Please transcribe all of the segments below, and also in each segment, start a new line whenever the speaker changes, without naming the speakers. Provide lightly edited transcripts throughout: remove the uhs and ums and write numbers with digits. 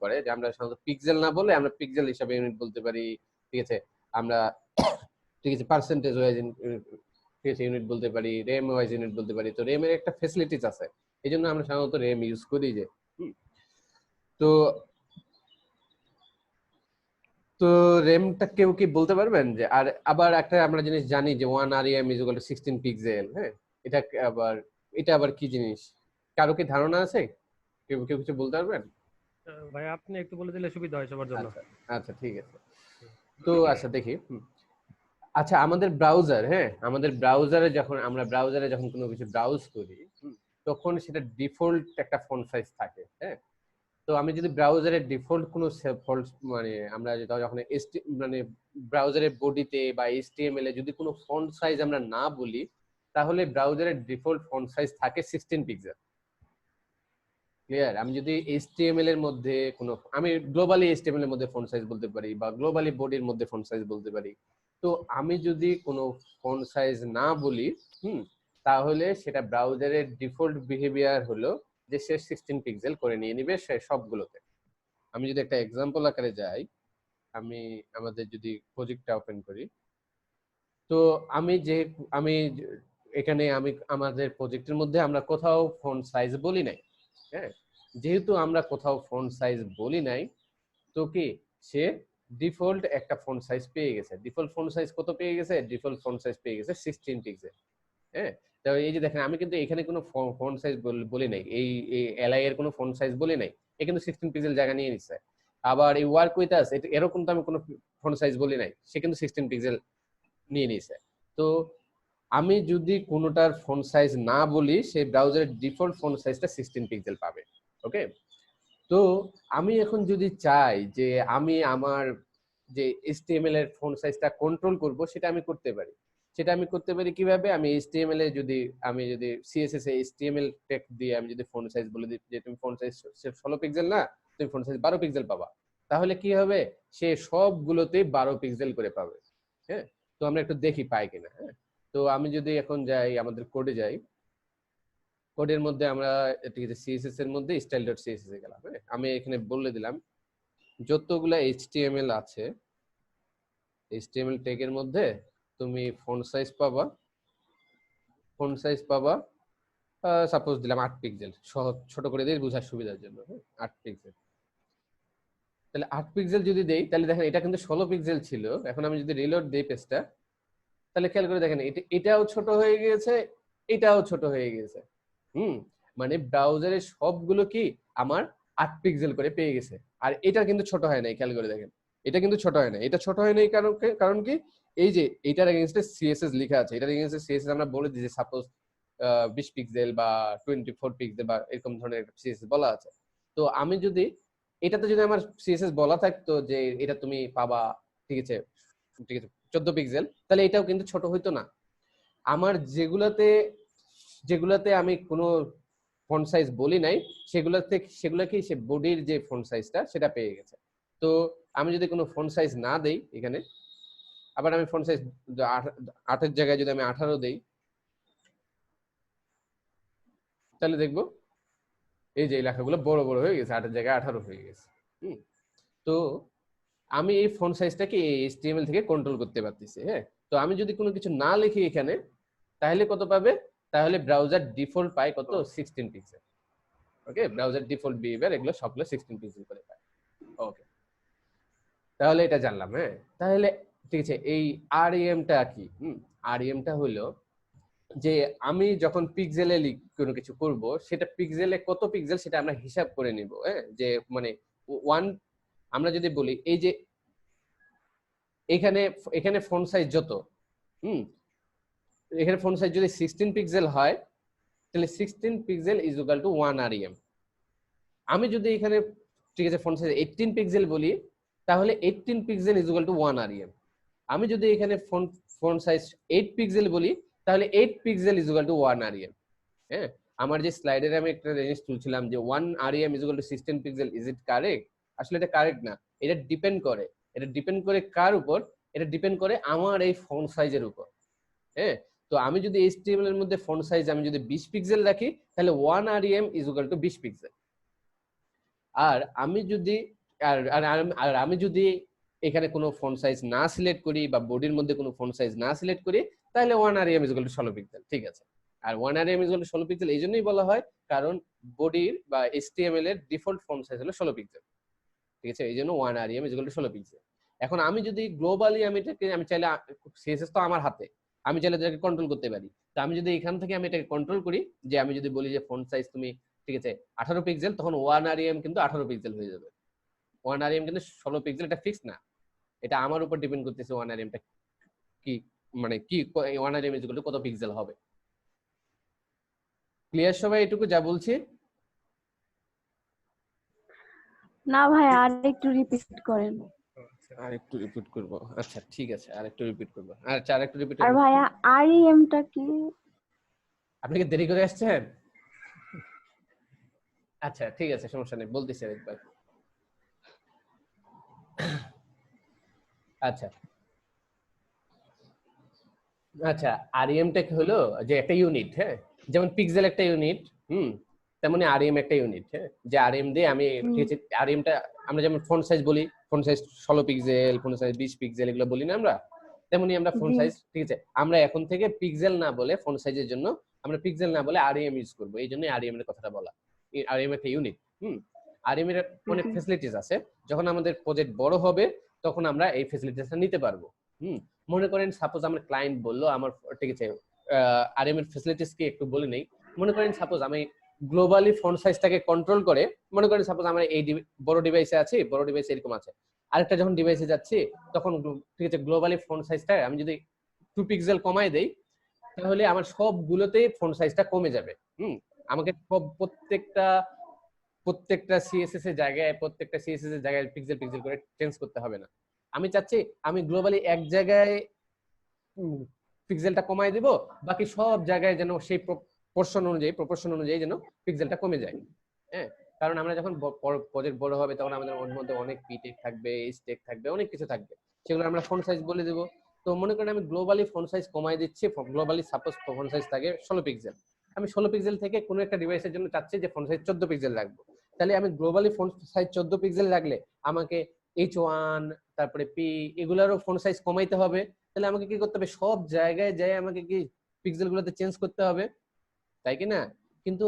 করে, যে আমরা সাধারণত পিক্সেল না বলে আমরা পিক্সেল হিসাবে ইউনিট বলতে পারি, ঠিক আছে। আমরা ঠিক আছে পার্সেন্টেজ ওয়াইজ ঠিক আছে ইউনিট বলতে পারি, র্যাম ওয়াইজ ইউনিট বলতে পারি। তো র্যামের একটা ফ্যাসিলিটিস আছে, এই জন্য আমরা সাধারণত র্যাম ইউজ করি যে। তো তো র্যামটা কেউ কি বলতে পারবেন যে, আর আবার একটা আমরা জিনিস জানি যে 1 REM is equal to 16 pixel, হ্যাঁ, এটা আবার এটা আবার কি জিনিস, কারো কি ধারণা আছে? কেউ কেউ কিছু বলতে পারবেন?
ভাই আপনি একটু বলে দিলে সুবিধা হয় সবার জন্য।
আচ্ছা আচ্ছা ঠিক আছে। তো আচ্ছা দেখি, আচ্ছা আমাদের ব্রাউজার, হ্যাঁ আমাদের ব্রাউজারে যখন আমরা ব্রাউজারে যখন কোনো কিছু ব্রাউজ করি, তখন সেটা ডিফল্ট একটা ফন্ট সাইজ থাকে, হ্যাঁ। তো আমি যদি ব্রাউজারের ডিফল্ট কোনো মানে আমরা যখন মানে ব্রাউজারের বডিতে বা এইচটিএমএল এ যদি কোনো ফন্ট সাইজ আমরা না বলি, তাহলে ব্রাউজারের ডিফল্ট ফন্ট সাইজ থাকে 16 পিক্সেল। ক্লিয়ার? আমি যদি এইচটিএমএল এর মধ্যে কোনো, আমি গ্লোবালি এইচটিএমএল এর মধ্যে ফন্ট সাইজ বলতে পারি বা গ্লোবালি বডির মধ্যে ফন্ট সাইজ বলতে পারি। তো আমি যদি কোনো ফন্ট সাইজ না বলি, তাহলে সেটা ব্রাউজারের ডিফল্ট বিহেভিয়ার হলো যে সে 16 পিক্সেল করে নিয়ে নিবে সে সবগুলোতে। আমি যদি একটা এক্সাম্পল আকারে যাই, আমি আমাদের যদি প্রজেক্টটা ওপেন করি, তো আমি এখানে আমি আমাদের প্রজেক্টের মধ্যে আমরা কোথাও ফন্ট সাইজ বলি নাই, হ্যাঁ। যেহেতু আমরা কোথাও ফন্ট সাইজ বলি নাই, তো কি সে ডিফল্ট একটা ফন্ট সাইজ পেয়ে গেছে। ডিফল্ট ফন্ট সাইজ কত পেয়ে গেছে? ডিফল্ট ফন্ট সাইজ পেয়ে গেছে 16 পিক্সেল, হ্যাঁ। তো এই যে দেখেন আমি কিন্তু এখানে কোনো ফন্ট সাইজ বলি নাই, এই এলআই এর কোনো ফন্ট সাইজ বলি নাই, এ কিন্তু 16 পিক্সেল জায়গা নিয়ে নিচ্ছে। আবার এই ওয়ার্ক উইথ আস এরকম তো আমি কোনো ফন্ট সাইজ বলি নাই, সে কিন্তু 16 পিক্সেল নিয়ে নিছে। তো আমি যদি কোনোটার ফন্ট সাইজ না বলি, সেই ব্রাউজারের ডিফল্ট ফন্ট সাইজটা 16 পিক্সেল পাবে। ওকে, তো আমি এখন যদি চাই যে আমি আমার যে এইচটিএমএল এর ফন্ট সাইজটা কন্ট্রোল করব, সেটা আমি করতে পারি। সেটা আমি করতে পারি কিভাবে? আমি এইচটিএমএল এ আমি যদি সিএসএস এ এইচটিএমএল ট্যাগ দিয়ে আমি যদি ফন্ট সাইজ বলে দিই যে তুমি ফন্ট সাইজ 16 পিক্সেল না, তুমি ফন্ট সাইজ 12 পিক্সেল পাবা, তাহলে কি হবে? সে সবগুলোতেই 12 পিক্সেল করে পাবে, হ্যাঁ। তো আমরা একটু দেখি পাই কিনা, হ্যাঁ। তো আমি যদি এখন যাই আমাদের কোডে যাই, কোডের মধ্যে আমরা ঠিক আছে সিএসএস এর মধ্যে style.css এ গেলাম, হ্যাঁ। আমি এখানে বলে দিলাম যতগুলা এইচটিএমএল আছে, এইচটিএমএল ট্যাগের মধ্যে তুমি ফন্ট সাইজ পাবা, সাপোজ দিলাম 8 পিক্সেল, ছোট করে দিয়ে বোঝার সুবিধার জন্য, হ্যাঁ 8 পিক্সেল। তাহলে 8 পিক্সেল যদি দেই, তাহলে দেখেন এটা কিন্তু 16 পিক্সেল ছিল। এখন আমি যদি রিলোড দেই পেজটা, তাহলে খেয়াল করে দেখেন এটাও ছোট হয়ে গিয়েছে, এটাও ছোট হয়ে গিয়েছে। মানে ব্রাউজারে সবগুলো কি আমার 8 পিক্সেল করে পেয়ে গেছে। আর এটা কিন্তু ছোট হয় নাই, খেয়াল করে দেখেন এটা কিন্তু ছোট হয় না। এটা ছোট হয় নাই কারণ কি, এই যে এটার এগেইনস্টে সিএসএস লেখা আছে, এটার এগেইনস্টে সিএসএস আমরা বলে দিই যে সাপোজ 20 পিক্সেল বা 24 পিক্সেল বা এরকম ধরনের সিএসএস বলা আছে। তো আমি যদি এটাতে যদি আমার সিএসএস বলা থাকতো যে এটা তুমি পাবা, ঠিক আছে 14 পিক্সেল, তাহলে এটাও কিন্তু ছোট হইতো না। আমার যেগুলাতে আমি কোনো ফন্ট সাইজ বলি নাই, সেগুলাকেই সে বডির যে ফন্ট সাইজটা সেটা পেয়ে গেছে। তো আমি যদি কোনো ফন্ট সাইজ না দেই এখানে, আবার আমি ফন্ট সাইজ 8 এর জায়গায় যদি আমি 18 দেই, তাহলে দেখবো এই যে লেখাগুলো বড় বড় হয়ে গেছে, 8 এর জায়গায় 18 হয়ে গেছে। তো আমি এই ফন্ট সাইজটাকে এইচটিএমএল থেকে কন্ট্রোল করতে পারতেছি, হ্যাঁ। তো আমি যদি কোনো কিছু না লিখি এখানে, তাহলে কত পাবে? তাহলে ব্রাউজার ডিফল্ট পায় কত? 16 পিক্সেল। ওকে, ব্রাউজার ডিফল্ট বিহেভিয়ার এগুলো সবগুলো 16 পিক্সেল করে পায়। ওকে, তাহলে এটা জানলাম, হ্যাঁ। তাহলে ঠিক আছে, এই আরইএমটা কি? আরইএমটা হলো যে আমি যখন পিক্সেলে কোনো কিছু করব, সেটা পিক্সেলে কত পিক্সেল সেটা আমরা হিসাব করে নিব, হ্যাঁ। যে মানে ওয়ান, আমরা যদি বলি এই যে এখানে এখানে ফন্ট সাইজ যত, এখানে ফন্ট সাইজ যদি 16 পিক্সেল হয়, তাহলে 16 pixel is equal to 1 REM. আমি যদি এখানে ঠিক আছে ফন্ট সাইজ 18 পিক্সেল বলি, তাহলে 18 pixel is equal to 1 REM. আমি যদি এখানে ফন্ট সাইজ 8 পিক্সেল বলি, তাহলে 8 pixel is equal to 1 REM, হ্যাঁ। আমার যে স্লাইডের আমি একটা জিনিস তুলছিলাম যে 1 REM is equal to 16 pixel, is it correct? আসলে এটা কারেক্ট না। এটা ডিপেন্ড করে কার উপর? এটা ডিপেন্ড করে আমার এই ফন্ট সাইজের উপর, হ্যাঁ। তো আমি যদি এইচটিএমএল এর মধ্যে ফন্ট সাইজ আমি যদি 20 পিক্সেল রাখি, তাহলে 1 REM is equal two 20 pixel. আর আমি যদি আর আর আর আমি যদি এখানে কোনো ফন্ট সাইজ না সিলেক্ট করি বা বডির মধ্যে কোনো ফন্ট সাইজ না সিলেক্ট করি, তাহলে 1rem is equal to 16 pixel. ঠিক আছে, আর 1rem is equal to 16 pixel এই জন্যই বলা হয় কারণ বডির বা HTML এর ডিফল্ট ফন্ট সাইজ হলো 16 পিক্সেল। ঠিক আছে, এই জন্য 1rem is equal to 16 pixel. এখন আমি যদি গ্লোবালি আমি চাইলে CSS তো আমার হাতে, আমি চাইলে এটাকে কন্ট্রোল করতে পারি। তো আমি যদি এখান থেকে আমি এটাকে কন্ট্রোল করি, যে আমি যদি বলি যে ফন্ট সাইজ তুমি ঠিক আছে 18 পিক্সেল, তখন 1rem কিন্তু 18 পিক্সেল হয়ে যাবে। 1rem কিন্তু 16 পিক্সেল, এটা ফিক্স না, এটা আমার উপর ডিপেন্ড করতেছে 1rem টা কি, মানে কি 1rem ইজ ইকুয়াল টু কত পিক্সেল হবে। ক্লিয়ার সবাই এটুকু যা বলছি?
না ভাই, আর একটু রিপিট করেন।
আর একটু রিপিট করব, আচ্ছা ঠিক আছে, আর একটু রিপিট করব। আচ্ছা আর একটু রিপিট।
আর ভাইয়া REM টা কি?
আপনি কি দেরি করে আসছেন? আচ্ছা ঠিক আছে, সমস্যা নেই, বলতেছি একবার। আচ্ছা আচ্ছা REM টা হলো যে একটা ইউনিট, হ্যাঁ, যেমন পিক্সেল একটা ইউনিট, তেমনি REM একটা ইউনিট, হ্যাঁ, যে REM দিয়ে আমি ঠিক আছে, REM টা আমরা যেমন ফন্ট সাইজ বলি, font size 16 pixel, font size 20 pixel, এগুলো বলি না আমরা, তেমনি আমরা ফন্ট সাইজ ঠিক আছে, আমরা এখন থেকে পিক্সেল না বলে ফন্ট সাইজের জন্য আমরা পিক্সেল না বলে REM ইউজ করব, এই জন্য REM এর কথাটা বলা। REM একটা ইউনিট। REM এর অনেক ফ্যাসিলিটিস আছে, যখন আমাদের প্রজেক্ট বড় হবে তখন আমরা এই ফ্যাসিলিটিসটা নিতে পারবো। মনে করেন সাপোজ আমার ক্লায়েন্ট বললো আমার ঠিক আছে REM এর ফ্যাসিলিটিস কি একটু বলে নেই। মনে করেন সাপোজ আমি গ্লোবালি ফন্ট সাইজটাকে কন্ট্রোল করে, মনে করেন সাপোজ আমার এই বড় ডিভাইসে আছি, বড় ডিভাইসে এরকম আছে, আরেকটা যখন ডিভাইসে যাচ্ছি তখন ঠিক আছে গ্লোবালি ফন্ট সাইজটা আমি যদি 2 পিক্সেল কমাই দেই, তাহলে আমার সবগুলোতেই ফন্ট সাইজটা কমে যাবে। আমাকে প্রত্যেকটা সিএসএস এর জায়গায় পিক্সেল পিক্সেল করে চেঞ্জ করতে হবে না। আমি চাচ্ছি আমি গ্লোবালি এক জায়গায় পিক্সেলটা কমাই দিব, বাকি সব জায়গায় যেন সেই প্রপোর্শন অনুযায়ী যেন পিক্সেলটা কমে যায়। হ্যাঁ, কারণ আমরা যখন প্রজেক্ট বড় হবে তখন আমাদের মধ্যে অনেক পিটেক থাকবে, স্টেক থাকবে, অনেক কিছু থাকবে, সেগুলো আমরা ফন্ট সাইজ বলে দেব। তো মনে করেন আমি গ্লোবালি ফন্ট সাইজ কমাই দিচ্ছি, গ্লোবালি সাপোজ ফন্ট সাইজ থাকে 16 পিক্সেল, আমি 16 পিক্সেল থেকে কোনো একটা ডিভাইসের জন্য চাচ্ছি যে ফন্ট সাইজ 14 পিক্সেল রাখবো, তাহলে আমি গ্লোবালি ফন্ট সাইজ 14 পিক্সেল রাখলে আমাকে H1 তারপরে P এগুলারও ফন্ট সাইজ কমাইতে হবে, তাহলে আমাকে কি করতে হবে, সব জায়গায় যায় আমাকে কি পিক্সেল গুলোতে চেঞ্জ করতে হবে, তাই কি না? কিন্তু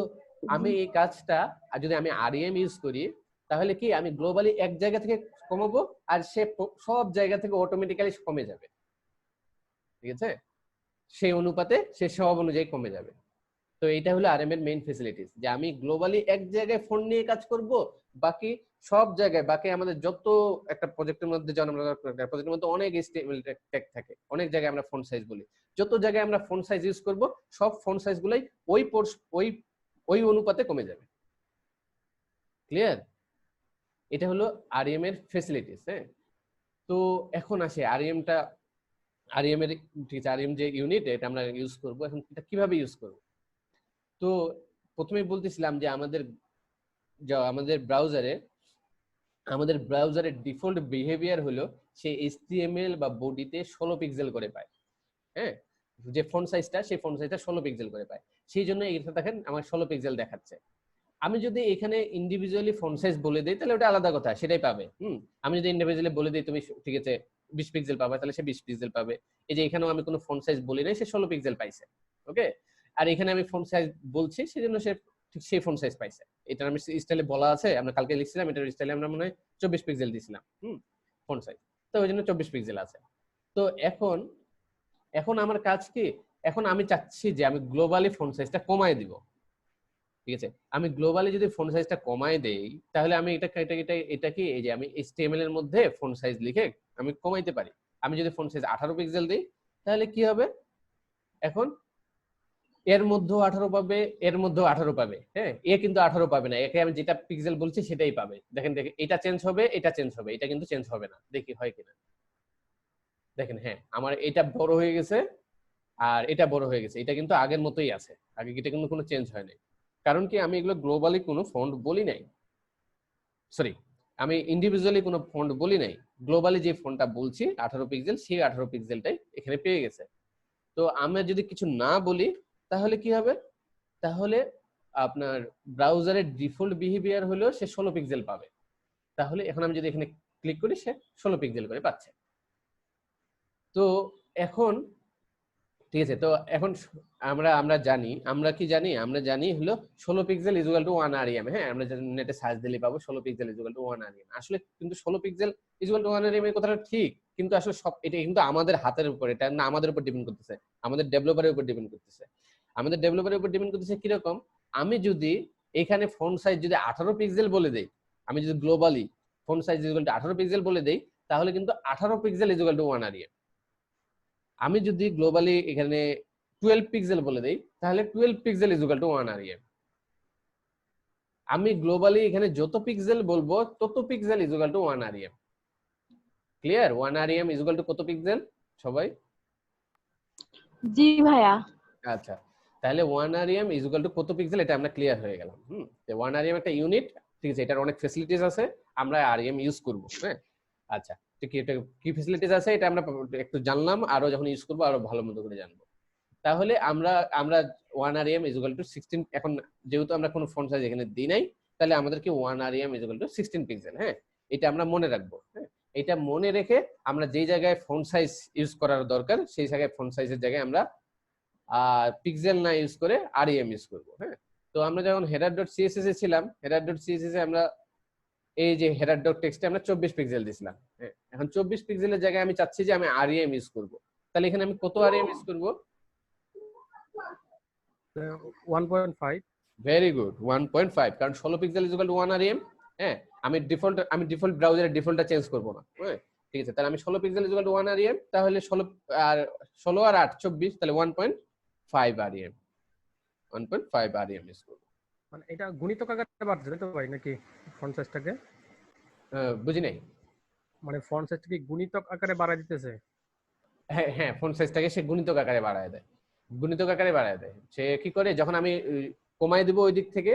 আমি এই কাজটা আর যদি আমি REM ইউজ করি, তাহলে কি আমি গ্লোবালি এক জায়গা থেকে কমাবো আর সে সব জায়গা থেকে অটোমেটিক্যালি কমে যাবে। ঠিক আছে, সেই অনুপাতে সে সব অনুযায়ী কমে যাবে। তো এইটা হলো REM এর মেইন ফ্যাসিলিটিস, যে আমি গ্লোবালি এক জায়গায় ফোন নিয়ে কাজ করব, বাকি সব জায়গায় বাকি আমাদের যত একটা প্রজেক্টের মধ্যে যখন আমরা প্রজেক্টের মধ্যে অনেক HTML ট্যাগ থাকে, অনেক জায়গায় আমরা ফন্ট সাইজ বলি, যত জায়গায় আমরা ফন্ট সাইজ ইউজ করব সব ফন্ট সাইজ গুলাই ওই অনুপাতে কমে যাবে। ক্লিয়ার? এটা হলো REM এর ফ্যাসিলিটিস। হ্যাঁ, তো এখন আসে REM এর ঠিক আছে, REM যে ইউনিট এটা আমরা ইউজ করব, এখন এটা কিভাবে ইউজ করব? তো প্রথমেই বলতেছিলাম যে আমাদের ব্রাউজারের ডিফল্ট বিহেভিয়ার হলো সে HTML বা বডিতে 16 পিক্সেল করে পায়। হ্যাঁ, যে ফন্ট সাইজটা সেই ফন্ট সাইজটা 16 পিক্সেল করে পায়, সেই জন্য এটা দেখেন আমার 16 পিক্সেল দেখাচ্ছে। আমি যদি এখানে ইন্ডিভিজুয়ালি ফন্ট সাইজ বলে দিই তাহলে ওটা আলাদা কথা, সেটাই পাবে। আমি যদি ইন্ডিভিজুয়ালি বলে দিই তুমি ঠিক আছে 20 পিক্সেল পাবে, তাহলে সে 20 পিক্সেল পাবে। এই যে এখানেও আমি কোনো ফন্ট সাইজ বলি নাই, সে 16 পিক্সেল পাইছে। ওকে, আর এখানে আমি ফন্ট সাইজ বলছি সেজন্য সে ঠিক সেই ফন্ট সাইজ পাইছে। এটা আমি স্টাইলে বলা আছে, আমরা কালকে লিখছিলাম, এটার স্টাইলে আমরা মনে হয় 24 পিক্সেল দিছিলাম ফন্ট সাইজ, তো ওই জন্য 24 পিক্সেল আছে। তো এখন আমার কাজ কি, এখন আমি চাচ্ছি যে আমি গ্লোবালি ফন্ট সাইজটা কমায় দিব। ঠিক আছে, আমি গ্লোবালি যদি ফন্ট সাইজটা কমায় দেই, তাহলে আমি এটা কি এই যে আমি HTML এর মধ্যে ফন্ট সাইজ লিখে আমি কমাইতে পারি। আমি যদি ফন্ট সাইজ 18 পিক্সেল দিই, তাহলে কি হবে, এখন এর মধ্যেও 18 পাবে, এর মধ্যেও 18 পাবে। হ্যাঁ, এ কিন্তু 18 পাবে না, একে আমি যেটা পিক্সেল বলছি সেটাই পাবে। দেখেন এটা চেঞ্জ হবে, এটা চেঞ্জ হবে, এটা কিন্তু চেঞ্জ হবে না। দেখি হয় কিনা, দেখেন, হ্যাঁ আমার এটা বড় হয়ে গেছে আর এটা বড় হয়ে গেছে, এটা কিন্তু আগের মতোই আছে, আগে এটা কিন্তু কোনো চেঞ্জ হয় নাই। কারণ কি, আমি এগুলো গ্লোবালি কোনো ফন্ট বলি নাই, সরি আমি ইন্ডিভিজুয়ালি কোনো ফন্ট বলি নাই, গ্লোবালি যে ফন্টটা বলছি 18 পিক্সেল, সেই 18 পিক্সেলটাই এখানে পেয়ে গেছে। তো আমরা যদি কিছু না বলি তাহলে কি হবে, তাহলে আপনার ব্রাউজারের ডিফল্ট বিহেভিয়ার হলো সে 16 পিক্সেল পাবে। তাহলে এখন আমি যদি এখানে ক্লিক করি সে 16 পিক্সেল করে পাচ্ছে। তো এখন ঠিক আছে, তো এখন আমরা আমরা জানি, আমরা কি জানি, আমরা জানি হলো 16 পিক্সেল ইকুয়াল টু 1 আরইএম। হ্যাঁ, আমরা নেটে সার্চ দিলে পাবো 16 পিক্সেল ইকুয়াল টু 1 আরইএম। আসলে কিন্তু 16 পিক্সেল ইকুয়াল টু 1 আরইএম এর কথাটা ঠিক, কিন্তু আসলে সব এটা কিন্তু আমাদের হাতের উপর, এটা না আমাদের উপর ডিপেন্ড করতেছে, আমাদের ডেভেলপারের উপর ডিপেন্ড করতেছে। আমাদের ডেভেলপারের উপর ডিপেন্ড করতেছে কিরকম, আমি যদি এখানে ফন্ট সাইজ যদি 18 পিক্সেল বলে দেই, আমি যদি globally font size equal to 18 pixel বলে দেই, তাহলে কিন্তু 18 পিক্সেল ইকুয়াল টু 1 আরইএম। আমি যদি গ্লোবালি এখানে 12 পিক্সেল বলে দেই, তাহলে 12 পিক্সেল ইকুয়াল টু 1 আরইএম। আমি গ্লোবালি এখানে যত পিক্সেল বলবো তত pixel equal to 1 REM. Clear? 1 REM equal to কত পিক্সেল সবাই?
জি ভাইয়া।
আচ্ছা, তাহলে 1 আরইএম ইকুয়াল টু কত পিক্সেল, এটা আমরা ক্লিয়ার হয়ে গেলাম। তো 1 আরইএম একটা ইউনিট, ঠিক আছে, এটার অনেক ফ্যাসিলিটিস আছে, আমরা আরইএম ইউজ করব। হ্যাঁ, আচ্ছা, ঠিক, এটা কি ফ্যাসিলিটিস আছে এটা আমরা একটু জানলাম, আরো যখন ইউজ করব আরো ভালো মতো করে জানবো। তাহলে আমরা আমরা 1 আরইএম ইকুয়াল টু 16, এখন যেহেতু আমরা কোনো ফন্ট সাইজ এখানে দিই নাই, তাহলে আমাদেরকে 1 আরইএম ইকুয়াল টু 16 পিক্সেল। হ্যাঁ, এটা আমরা মনে রাখবো। হ্যাঁ, এটা মনে রেখে আমরা যেই জায়গায় ফন্ট সাইজ ইউজ করার দরকার সেই জায়গায় ফন্ট সাইজের জায়গায় আমরা পিক্সেল না ইউজ করে আরইএম ইউজ করব। হ্যাঁ, তো আমরা যখন header.css এ ছিলাম, header.css এ আমরা এই যে header.txt আমরা 24 পিক্সেল দিছিলাম। হ্যাঁ, এখন 24 পিক্সেলের জায়গায় আমি চাচ্ছি যে আমি আরইএম ইউজ করব, তাহলে এখানে আমি কত আরইএম ইউজ করব?
1.5।
ভেরি গুড, 1.5, কারণ 16 পিক্সেল ইকুয়াল টু 1 আরইএম। হ্যাঁ, আমি ডিফল্ট ব্রাউজারে ডিফল্টটা চেঞ্জ করব না। হ্যাঁ, ঠিক আছে, তাহলে আমি 16 পিক্সেল ইকুয়াল টু 1 আরইএম, তাহলে 16 আর 16 আর 8 24, তাহলে 1.5 আরইএম, 1.5 আরইএম ইউজ করব।
মানে এটা গুণিতক আকারে বাড়ছে তো ভাই নাকি ফন্ট সাইজটাকে?
বুঝি নাই।
মানে ফন্ট সাইজটাকে গুণিতক আকারে বাড়ায় দিতেছে?
হ্যাঁ হ্যাঁ, ফন্ট সাইজটাকে সে গুণিতক আকারে বাড়ায় দেয়, গুণিতক আকারে বাড়ায় দেয়। সে কি করে, যখন আমি কমায় দিব ওই দিক থেকে,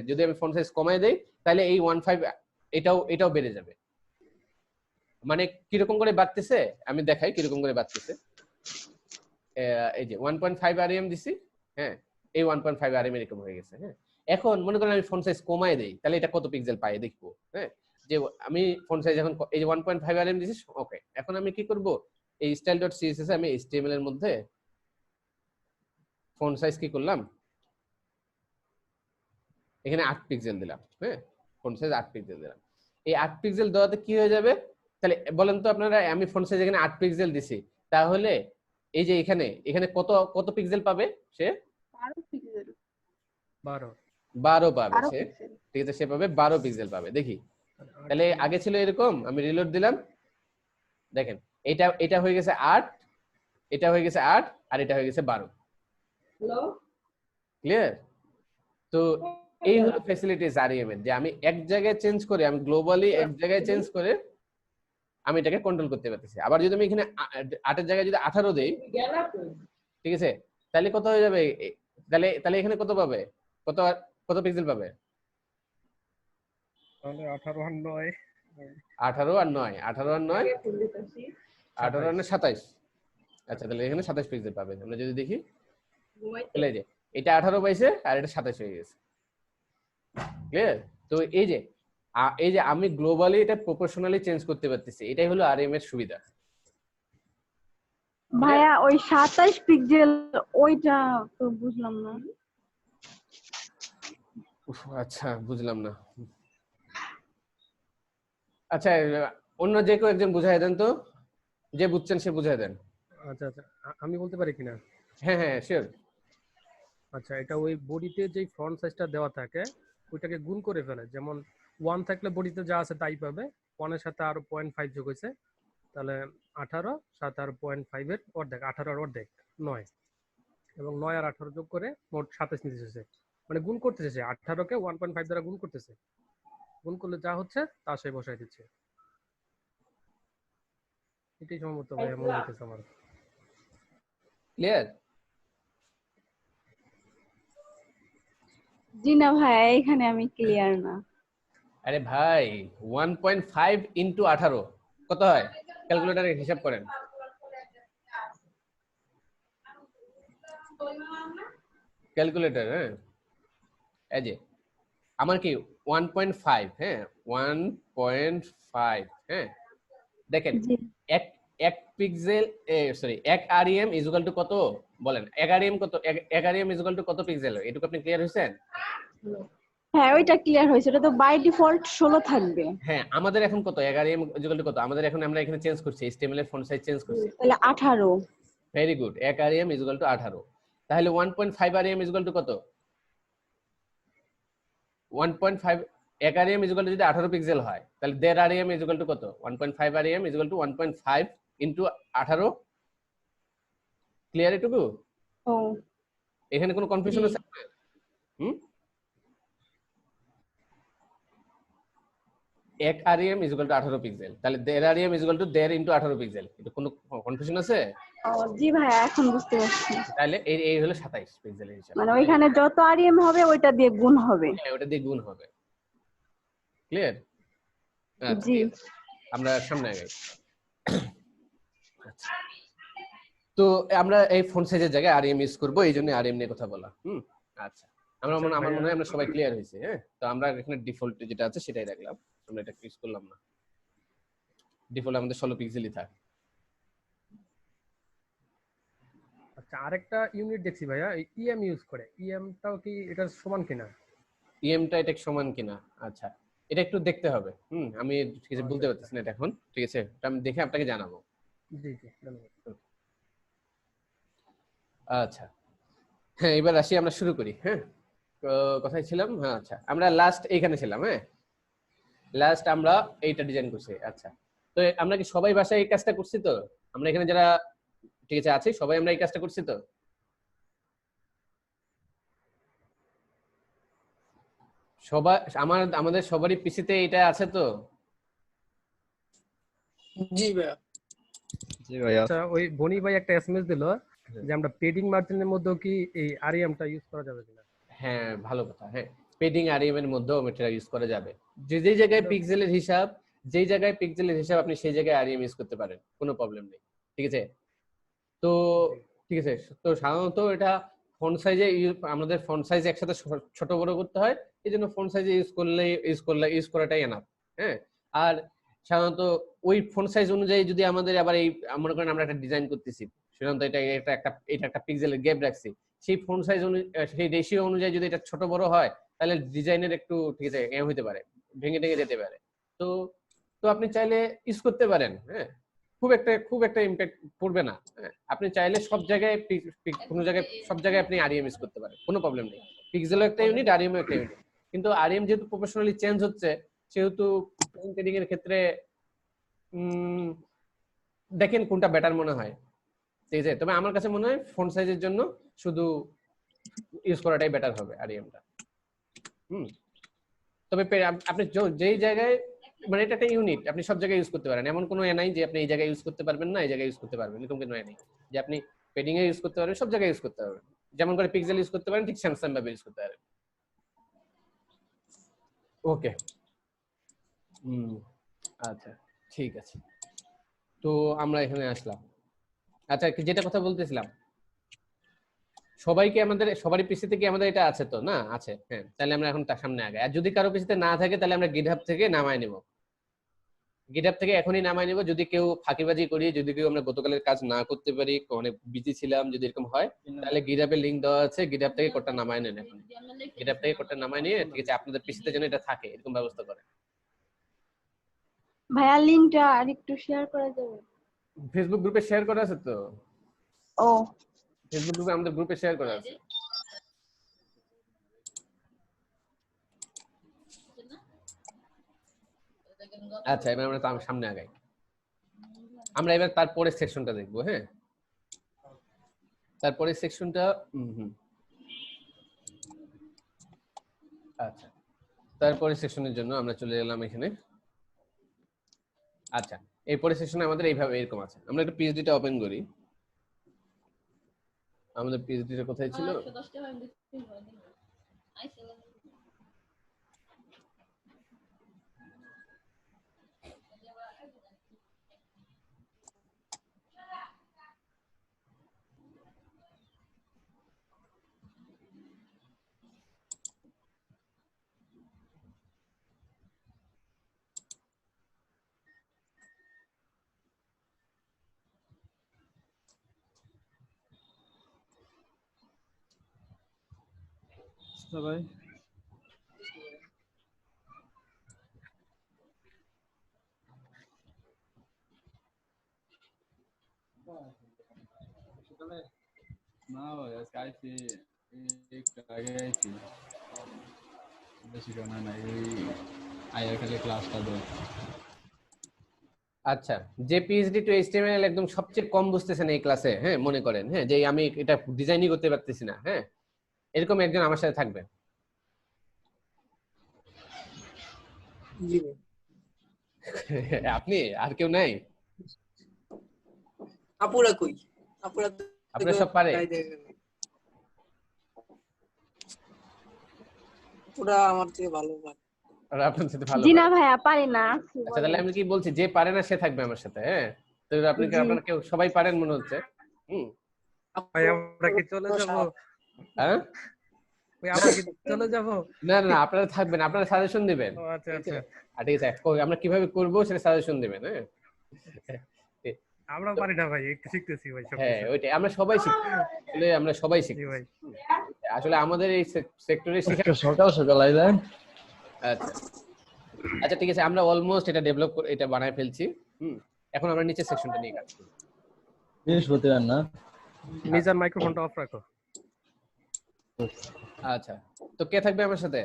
যদি আমি ফন্ট সাইজ কমায় দেই, তাহলে এই 15 এটাও বেড়ে যাবে। মানে কিরকম করে বাড়তেছে আমি দেখাই, কিরকম করে বাড়তেছে। এই যে 1.5 আরইএম দিছি। হ্যাঁ, এই 1.5 আরইএম এরকম হয়ে গেছে। হ্যাঁ, এখন মনে করেন আমি ফন্ট সাইজ কমায় দেই, তাহলে এটা কত পিক্সেল পাই দেখবো। হ্যাঁ, যে আমি ফন্ট সাইজ এখন এই যে 1.5 আরইএম দিছি, ওকে, এখন আমি কি করব, এই style.css এ আমি HTML এর মধ্যে ফন্ট সাইজ কি করলাম, এখানে 8 পিক্সেল দিলাম। হ্যাঁ, ফন্ট সাইজ 8 পিক্সেল দিলাম। এই 8 পিক্সেল দেওয়াতে কি হয়ে যাবে, তাহলে বলেন তো আপনারা, আমি ফন্ট সাইজ এখানে 8 পিক্সেল দিছি, তাহলে এই যে এখানে এখানে কত কত পিক্সেল পাবে সে?
12 পিক্সেল।
12
পাবে সে। ঠিক আছে, সে পাবে 12 পিক্সেল পাবে। দেখি, তাহলে আগে ছিল এরকম, আমি রিলোড দিলাম, দেখেন এটা এটা হয়ে গেছে 8, এটা হয়ে গেছে 8, আর এটা হয়ে গেছে 12। ক্লিয়ার? তো এই হলো ফ্যাসিলিটিস আরইএম এর, যে আমি এক জায়গায় চেঞ্জ করে, আমি গ্লোবালি এক জায়গায় চেঞ্জ করে আমি এটাকে কন্ট্রোল করতে পারতেছি। আবার যদি আমি এখানে 8 এর জায়গায় যদি 18 দেই, ঠিক আছে, তাহলে কত হয়ে যাবে, তাহলে তাহলে এখানে কত পাবে, কত কত পিক্সেল পাবে?
তাহলে 18 আর 9,
18 আর 9, 18 আর 9, 18 আর 9 27। আচ্ছা, তাহলে এখানে 27 পিক্সেল পাবে। আমরা যদি দেখি, তাহলে এই যে এটা 18 পাইছে আর এটা 27 হয়ে গেছে। ক্লিয়ার? তো এই যে আমি গ্লোবালি এটা প্রপোর্শনালি চেঞ্জ করতে পারতেছি, এটাই হলো আরএম এর সুবিধা।
ভাইয়া ওই 27 পিক্সেল ওইটা তো বুঝলাম না।
আচ্ছা, বুঝলাম না। আচ্ছা, অন্য যে কেউ একজন বুঝাই দেন তো, যে বুঝছেন সে বুঝাই দেন।
আচ্ছা আচ্ছা, আমি বলতে পারি কিনা?
হ্যাঁ হ্যাঁ, শিওর।
আচ্ছা, এটা ওই বডিতে যেই ফন্ট সাইজটা দেওয়া থাকে ওইটাকে গুণ করে ফেলে। যেমন 1 থাকলে বডিতে যা আছে তাই পাবে, 1 এর সাথে আরো 0.5 যোগ হয়েছে, তাহলে 18 সাথে আর 0.5 এর অর্ধেক, 18 আর অর্ধেক 9, এবং 9 আর 18 যোগ করে মোট 27 নিতেছে। মানে গুণ করতেছে, সে 18 কে 1.5 দ্বারা গুণ করতেছে, গুণ করলে যা হচ্ছে তা সে বসাই দিচ্ছে। এটাই সম্ভবত ভাই মনে হইতেছে আমার।
ক্লিয়ার?
জি না ভাইয়া, এখানে আমি ক্লিয়ার না।
আরে ভাই, 1.5 ইন্টু 18 কত হয়? ক্যালকুলেটরে হিসাব করেন। ক্যালকুলেটর, হ্যাঁ, এই যে আমার কি 1.5, হ্যাঁ 1.5, হ্যাঁ দেখেন
জি
এক এক পিক্সেল সরি এক আরইএম ইজ ইকুয়াল টু কত বলেন, এক আরইএম কত, এক আরইএম ইজ ইকুয়াল টু কত পিক্সেল, এটুকু আপনি ক্লিয়ার হয়েছেন?
হ্যাঁ, ওইটা ক্লিয়ার হয়েছে, ওটা তো বাই ডিফল্ট 16 থাকবে।
হ্যাঁ আমাদের এখন কত, এক আরইএম ইজ ইকুয়াল টু কত, আমাদের এখন আমরা এখানে চেঞ্জ করছি, HTML এর ফন্ট সাইজ চেঞ্জ করছি।
তাহলে 18।
ভেরি গুড, এক আরইএম ইজ ইকুয়াল টু 18, তাহলে 1.5 আরইএম ইজ ইকুয়াল টু কত, 1.5 এক আরইএম ইজ ইকুয়াল টু যদি 18 পিক্সেল হয় তাহলে দেড় আরইএম ইজ ইকুয়াল টু কত, 1.5 REM is equal to 1.5 into 18। Clear এটুকু?
ও
এখানে কোনো কনফিউশন
জি।
আছে? হুম, এক REM is equal to 18 pixel, তাহলে দেড় আরইএম ইজ ইকুয়াল টু দেড় ইনটু 18 পিক্সেল, এটা কোনো কনফিউশন আছে?
ও জি ভাইয়া, এখন বুঝতে পারছি।
তাহলে এই এই হলো 27 পিক্সেলের হিসাব,
মানে ওইখানে যত আরইএম হবে ওইটা দিয়ে গুণ হবে।
হ্যাঁ ওটা দিয়ে গুণ হবে। ক্লিয়ার? আচ্ছা
জি
আমরা সামনে আগাই। আচ্ছা, তো আমরা এই ফন্ট সাইজের জায়গায় আরইএম ইউজ করব, এই জন্য আরইএম নিয়ে কথা বলা। আচ্ছা আমার মনে হয় আমরা সবাই ক্লিয়ার হয়েছে। হ্যাঁ, তো আমরা এখানে ডিফল্ট যেটা আছে সেটাই রাখলাম, আমরা এটা ইউজ করলাম না। ডিফল্ট আমাদের 16 পিক্সেলই থাকে।
আচ্ছা, আরেকটা ইউনিট দেখছি ভাইয়া, ইএম ইউজ করে, ইএমটাও কি এটা সমান কিনা?
ইএমটা এটা সমান কিনা, আচ্ছা এটা একটু দেখতে হবে। আমি ঠিক আছে বলতে পারতেছি না এটা এখন, ঠিক আছে এটা আমি দেখে আপনাকে জানাবো।
জি জি, ধন্যবাদ।
আচ্ছা হ্যাঁ, এবার আসি, আমরা শুরু করি। হ্যাঁ, তো কোথায় ছিলাম? হ্যাঁ আচ্ছা, আমরা লাস্ট এইখানে ছিলাম। হ্যাঁ, লাস্ট আমরা এইটা ডিজাইন করছি। আচ্ছা, তো আমরা কি সবাই বাসায় এই কাজটা করছি? তো আমরা এখানে যারা ঠিক আছে আছি সবাই আমরা এই কাজটা করছি তো? সবাই আমাদের সবারই পিসিতে এটা আছে তো?
জি ভাইয়া।
জি ভাইয়া।
আচ্ছা, ওই বনি ভাই একটা এসএমএস দিল যে আমরা পেডিং মার্জিনের মধ্যেও কি এই আরইএমটা ইউজ করা যাবে কিনা।
হ্যাঁ ভালো কথা। হ্যাঁ, পেডিং আরইএম এর মধ্যেও মেটেরিয়াল ইউজ করা যাবে। যেই জায়গায় পিক্সেলের হিসাব, যেই জায়গায় পিক্সেলের হিসাব আপনি সেই জায়গায় আরইএম ইউজ করতে পারেন, কোনো প্রবলেম নেই। ঠিক আছে, তো ঠিক আছে, তো সাধারণত এটা ফন্ট সাইজে আমাদের ফন্ট সাইজ একসাথে ছোট বড় করতে হয়, এই জন্য ফন্ট সাইজে ইউজ করাটাই এনাফ। হ্যাঁ, আর সাধারণত ওই ফন্ট সাইজ অনুযায়ী যদি আমাদের আবার এই মনে করেন আমরা একটা ডিজাইন করতেছি, সাধারণত এটা একটা পিক্সেলের গ্যাপ রাখছি, সেই ফন্ট সাইজ সেই রেশিও অনুযায়ী যদি এটা ছোট বড় হয় তাহলে ডিজাইনের একটু ঠিক আছে হইতে পারে, ভেঙে টেঙে যেতে পারে। তো তো আপনি চাইলে ইউজ করতে পারেন। হ্যাঁ, খুব একটা ইমপ্যাক্ট পড়বে না। হ্যাঁ, আপনি চাইলে সব জায়গায় কোনো জায়গায় সব জায়গায় আপনি আরইএম ইউজ করতে পারেন, কোনো প্রবলেম নেই। পিক্সেলও একটা ইউনিট, আরইএম একটা ইউনিট, কিন্তু আরইএম যেহেতু প্রফেশনালি চেঞ্জ হচ্ছে সেহেতু ট্রেডিং এর ক্ষেত্রে দেখেন কোনটা বেটার মনে হয়। ঠিক আছে, তবে আমার কাছে মনে হয় ফন্ট সাইজের জন্য শুধু ইউজ করাটাই বেটার হবে আরইএমটা। তবে আপনি যেই জায়গায় মানে এটা একটা ইউনিট, আপনি সব জায়গায় ইউজ করতে পারেন, এমন কোনো নাই যে আপনি এই জায়গায় ইউজ করতে পারবেন না, এই জায়গায় ইউজ করতে পারবেন, এরকম কোনো নাই যে আপনি পেডিং এ ইউজ করতে পারবেন, সব জায়গায় ইউজ করতে পারবেন। যেমন করে পিক্সেল ইউজ করতে পারেন ঠিক স্যামসাং ভাবে ইউজ করতে পারেন। ওকে, আচ্ছা ঠিক আছে, তো আমরা এখানে আসলাম। আচ্ছা, যেটা কথা বলতেছিলাম, সবাইকে আমাদের সবারই পিসিতে কি আমাদের এটা আছে তো? না আছে, হ্যাঁ, তাহলে আমরা এখন তার সামনে আগে। আর যদি কারো পিসিতে না থাকে তাহলে আমরা গিটহাব থেকে নামায় নিব, গিটহাব থেকে এখনই নামায় নিব। যদি কেউ ফাঁকিবাজি করি, যদি কেউ আমরা গতকালের কাজ না করতে পারি, অনেক বিজি ছিলাম, যদি এরকম হয় তাহলে গিটহাবের লিংক দেওয়া আছে, গিটহাব থেকে কোডটা নামায় নেন। এখন গিটহাব থেকে কোডটা নামায় নিয়ে ঠিক আছে আপনাদের পিসিতে যেন এটা থাকে এরকম ব্যবস্থা করেন।
ভাইয়া, লিংকটা আর একটু শেয়ার করা যাবে?
ফেসবুক গ্রুপে শেয়ার করা আছে তো?
ও
ফেসবুক গ্রুপে আমাদের গ্রুপে শেয়ার করা আছে। আচ্ছা, এবার আমরা সামনে আগাই। আমরা এবার তারপরের সেকশনটা দেখবো। হ্যাঁ, তারপরের সেকশনটা আচ্ছা, তারপরের সেকশনের জন্য আমরা চলে গেলাম এখানে। আচ্ছা, এই পরের সেকশনে আমাদের এইভাবে এরকম আছে। আমরা একটা পিএইচডিটা ওপেন করি। আমাদের পিএইচডিটা কোথায় ছিল?
আচ্ছা ভাই না ভাই আজকে আইছি একটু আগে আইছি বেশি কেন নাই ওই আইয়া খালি ক্লাসটা দেয়
আচ্ছা, যে পিএইচডি টু এইচটিএমএল একদম সবচেয়ে কম বুঝতেছেন এই ক্লাসে, হ্যাঁ মনে করেন, হ্যাঁ যে আমি এটা ডিজাইনই করতে পারতেছি না, হ্যাঁ এরকম একজন আমার সাথে থাকবে।
জি ভাই।
আপনি আর কেউ নাই?
আপুরা কই? আপুরা তো
আপনারা সব পারে?
প্রায় দেখে নাই। আপুরা আমার থেকে ভালো পারে।
আর আপনার সাথে ভালো
জি
পারে?
না ভাইয়া পারি না। আছি
আচ্ছা
বলেন।
তাহলে আমি কি বলছি, যে পারে না সে থাকবে আমার সাথে, হ্যাঁ তো আপনি কি
জি।
আপনারা কেউ সবাই পারেন মনে হচ্ছে? হুম।
ভাই আমরা কি চলে যাব?
হ্যাঁ
ওই আমরা কি চলে যাব?
না না না, আপনারা থাকবেন, আপনারা সাজেশন দিবেন।
ও আচ্ছা আচ্ছা।
ঠিক আছে আমরা কিভাবে করব সেটা সাজেশন দিবেন, হ্যাঁ
আমরাও পারি না ভাই, একটু শিখতেছি ভাই সব
হ্যাঁ
কিছু।
ওইটাই, আমরা সবাই শিখি, আসলে আমরা সবাই
জি
শিখি।
ভাই।
আসলে আমাদের এই সেক্টরে শিখা
সকাল সকাল আইলেন
আচ্ছা আচ্ছা ঠিক আছে, আমরা অলমোস্ট এটা ডেভেলপ করে এটা বানায় ফেলছি। এখন আমরা নিচের সেকশনটা নিয়ে কাজ করব।
বৃহস্পতিবার না
নিজের মাইক্রোফোনটা অফ রাখো।
আচ্ছা তো কে থাকবে আমার সাথে?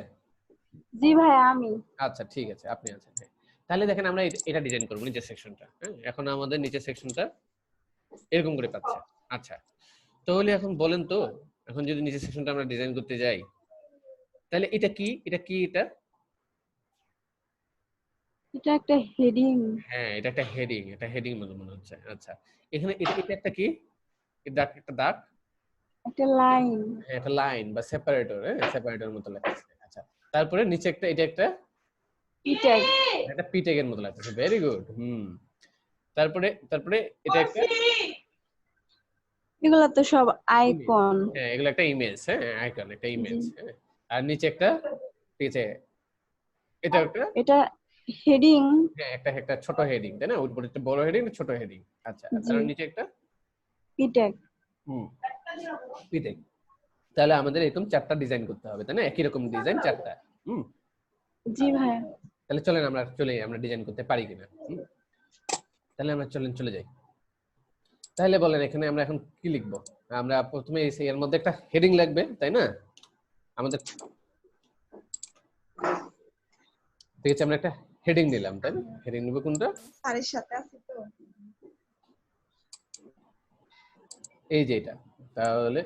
জি ভাইয়া আমি।
আচ্ছা ঠিক আছে, আপনি আছেন, হ্যাঁ। তাহলে দেখেন আমরা এটা ডিজাইন করব নিচের সেকশনটা, হ্যাঁ এখন আমাদের নিচের সেকশনটা এরকম করে পাচ্ছে। আচ্ছা তাহলে এখন বলেন তো, এখন যদি নিচের সেকশনটা আমরা ডিজাইন করতে যাই তাহলে এটা কি এটা কি এটা?
এটা একটা হেডিং।
হ্যাঁ এটা একটা হেডিং, এটা হেডিং মনে হচ্ছে। আচ্ছা এখানে এটা এটা একটা কি? এই দাগ, একটা দাগ,
একটা লাইন।
হ্যাঁ একটা লাইন বা সেপারেটর, হ্যাঁ সেপারেটর মতো লাগছে। আচ্ছা তারপরে নিচে একটা, এটা একটা
পিট্যাগ।
একটা পিটেগের মতো লাগছে। Very good. তারপরে তারপরে এটা একটা,
এগুলা তো সব আইকন।
হ্যাঁ এগুলো একটা ইমেজ, হ্যাঁ আইকন, একটা ইমেজ,
জি।
হ্যাঁ আর নিচে একটা, ঠিক আছে এটা একটা,
এটা হেডিং।
হ্যাঁ একটা একটা ছোট হেডিং, তাই না? উপরে একটা বড় হেডিং, ছোট হেডিং। আচ্ছা
জি।
তার নিচে একটা
পিট্যাগ।
পিটেগ। তাহলে আমাদের এরকম চারটা ডিজাইন করতে হবে, তাই না? একই রকম ডিজাইন চারটা।
জি ভাইয়া।
তাহলে চলেন আমরা আমরা ডিজাইন করতে পারি কিনা। তাহলে আমরা চলে যাই। তাহলে বলেন এখানে আমরা এখন কি লিখবো? আমরা প্রথমে এর মধ্যে একটা হেডিং লাগবে, তাই না? আমাদের ঠিক আছে, আমরা একটা হেডিং নিলাম, তাই না? হেডিং নিব কোনটা?
স্যারের সাথে আছি তো।
এই যে এটা। তাহলে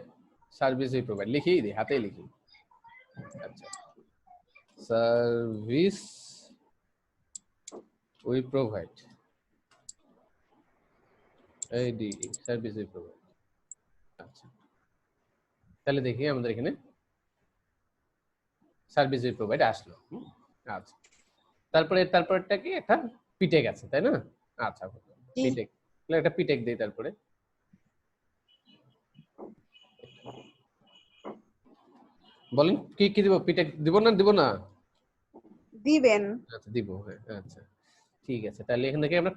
সার্ভিস উই প্রোভাইড লিখেই দিই, হাতেই লিখি। আচ্ছা service we provide, ad service we provide. আচ্ছা তাহলে দেখি আমাদের এখানে সার্ভিস উই প্রোভাইড আসলো। আচ্ছা তারপরটা কি? একটা পিটেক আছে, তাই না? আচ্ছা পিটেক, তাহলে একটা পিটেক দেই। তারপরে বলেন কি কি দিব? পিটেক দিব না দিব না?
দিবেন।
আচ্ছা দিব, হ্যাঁ আচ্ছা ঠিক আছে। তাহলে এখান থেকে আমরা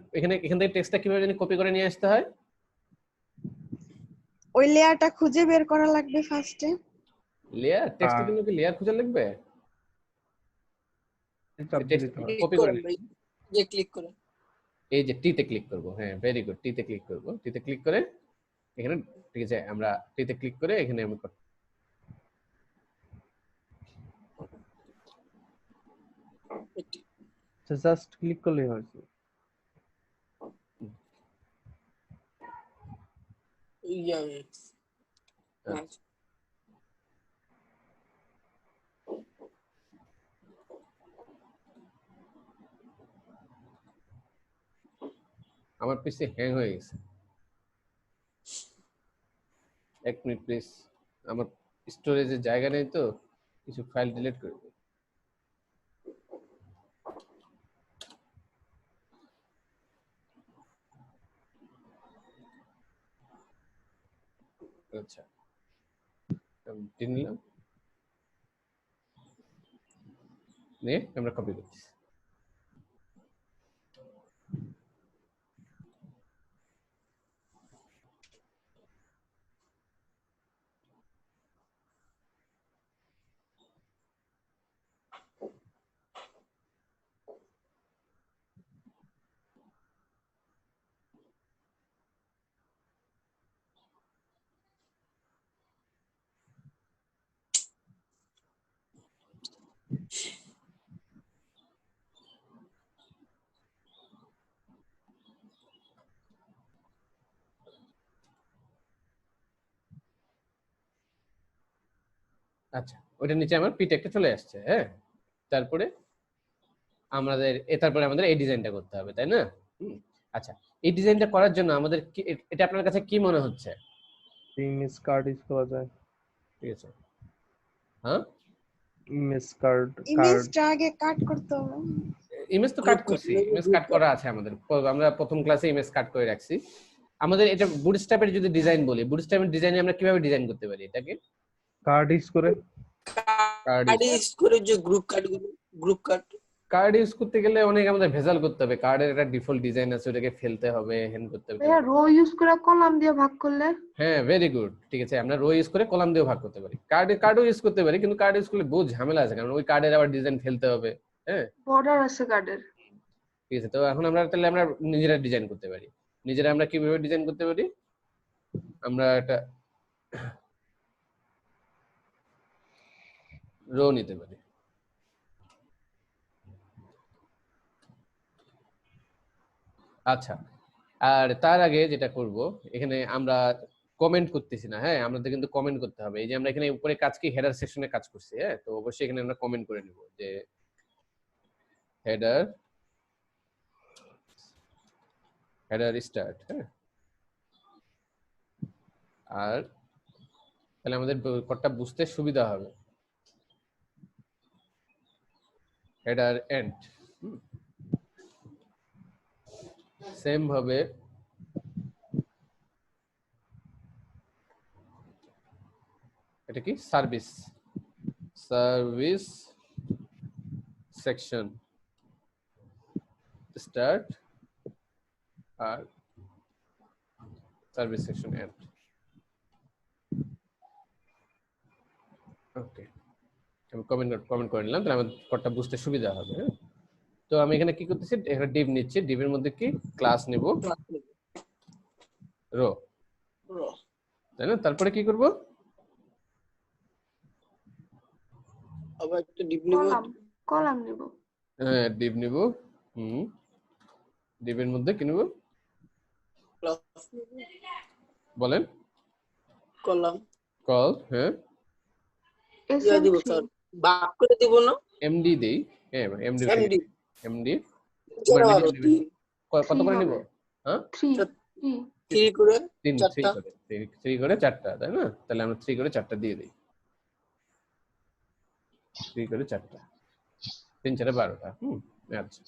এখান থেকে টেক্সটটা কিভাবে জানি কপি করে নিয়ে আসতে হয়?
ওই লেয়ারটা খুঁজে বের করা লাগবে ফার্স্টে।
লেয়ার, টেক্সটের জন্য কি লেয়ার খোঁজা লাগবে? টেক্সট
ক্লিক
কপি করে
করেন ভাই। যে ক্লিক করেন।
এই যে টিতে ক্লিক করব, হ্যাঁ ভেরি গুড, টিতে ক্লিক করব। টিতে ক্লিক করে এখানে, ঠিক আছে আমরা টিতে ক্লিক করে এখানে আমরা
জাস্ট ক্লিক করলেই হয়
ইয়া
আচ্ছা। আমার পিসি হ্যাং হয়ে গেছে, এক মিনিট প্লিজ। আমার স্টোরেজে জায়গা নেই তো, কিছু ফাইল ডিলিট করে দিই। আচ্ছা আমি নিলাম, নিয়ে আমরা কপি করছি। আচ্ছা, ওইটার নিচে আমার পি টেকটা চলে আসছে। হ্যাঁ, তারপরে তারপরে আমাদের এই ডিজাইনটা করতে হবে, তাই না? আচ্ছা, এই ডিজাইনটা করার জন্য আমাদের এটা আপনার কাছে কি মনে হচ্ছে?
ইমেজ কার্ড ইউজ করা যায়।
ঠিক আছে, হ্যাঁ,
ইমেজ কার্ড
ইমেজটা আগে কাট করতে হবে।
ইমেজ তো কাট করছি, ইমেজ কাট করা আছে আমাদের, আমরা প্রথম ক্লাসে ইমেজ কাট করে রাখছি। আমাদের এটা বুটস্ট্র্যাপের যদি ডিজাইন বলি, বুটস্ট্র্যাপের ডিজাইনে আমরা কিভাবে ডিজাইন করতে পারি এটাকে?
কার্ড ইউজ করে।
কার্ড ইউজ করে যে গ্রুপ কার্ড
কার্ড ইউজ করতে গেলে অনেক আমাদের ভেজাল করতে হবে। কার্ডের একটা ডিফল্ট ডিজাইন আছে, ওটাকে ফেলতে হবে, হ্যান্ড করতে হবে।
ভাইয়া রো ইউজ করে কলাম দিয়ে ভাগ করলে?
হ্যাঁ, ভেরি গুড, ঠিক আছে, আমরা রো ইউজ করে কলাম দিয়েও ভাগ করতে পারি। কার্ডও ইউজ করতে পারি, কিন্তু কার্ড ইউজ করলে বহুত ঝামেলা আছে, কারণ ওই কার্ডের আবার ডিজাইন ফেলতে হবে। হ্যাঁ,
বর্ডার আছে কার্ডের।
ঠিক আছে, তো এখন আমরা নিজেরা ডিজাইন করতে পারি। নিজেরা আমরা কিভাবে ডিজাইন করতে পারি? আমরা একটা রো নিতে পারি। আচ্ছা, আর তার আগে যেটা করব, এখানে আমরা কমেন্ট করতেছি না। হ্যাঁ, আমাদের কিন্তু কমেন্ট করতে হবে। এই যে আমরা এখানে উপরে কাজ কি হেডার সেকশনে কাজ করছি, হ্যাঁ, তো অবশ্যই এখানে আমরা কমেন্ট করে নিব যে হেডার স্টার্ট। হ্যাঁ, আর তাহলে আমাদের কোডটা বুঝতে সুবিধা হবে। হেডার এন্ড সেম ভাবে এটা কি সার্ভিস সেকশন স্টার্ট আর সার্ভিস সেকশন এন্ড। ওকে, আমি কমেন্ট করে নিলাম, তাহলে আমাদের কোডটা বুঝতে সুবিধা হবে। হ্যাঁ, তো আমি এখানে কি করতেছি, এখানে ডিভ নিচ্ছি, ডিভের মধ্যে কি ক্লাস নিব রো, তাই না? তারপরে কি করব,
আবার একটা ডিপ নিব,
কলাম নিব।
হ্যাঁ, ডিভ নিব। ডিভের মধ্যে কি নিব বলেন?
Column
call. হ্যাঁ,
ইয়া দিব স্যার, ভাগ করে দিব না,
এমডি দেই। হ্যাঁ, এমডি কত করে নিব? হ্যাঁ,
3
করে
3 করে 4টা, তাই না? তাহলে আমরা 3 করে 4টা দিয়ে দিই। 3 করে 4টা, 3 4 12টা। আচ্ছা,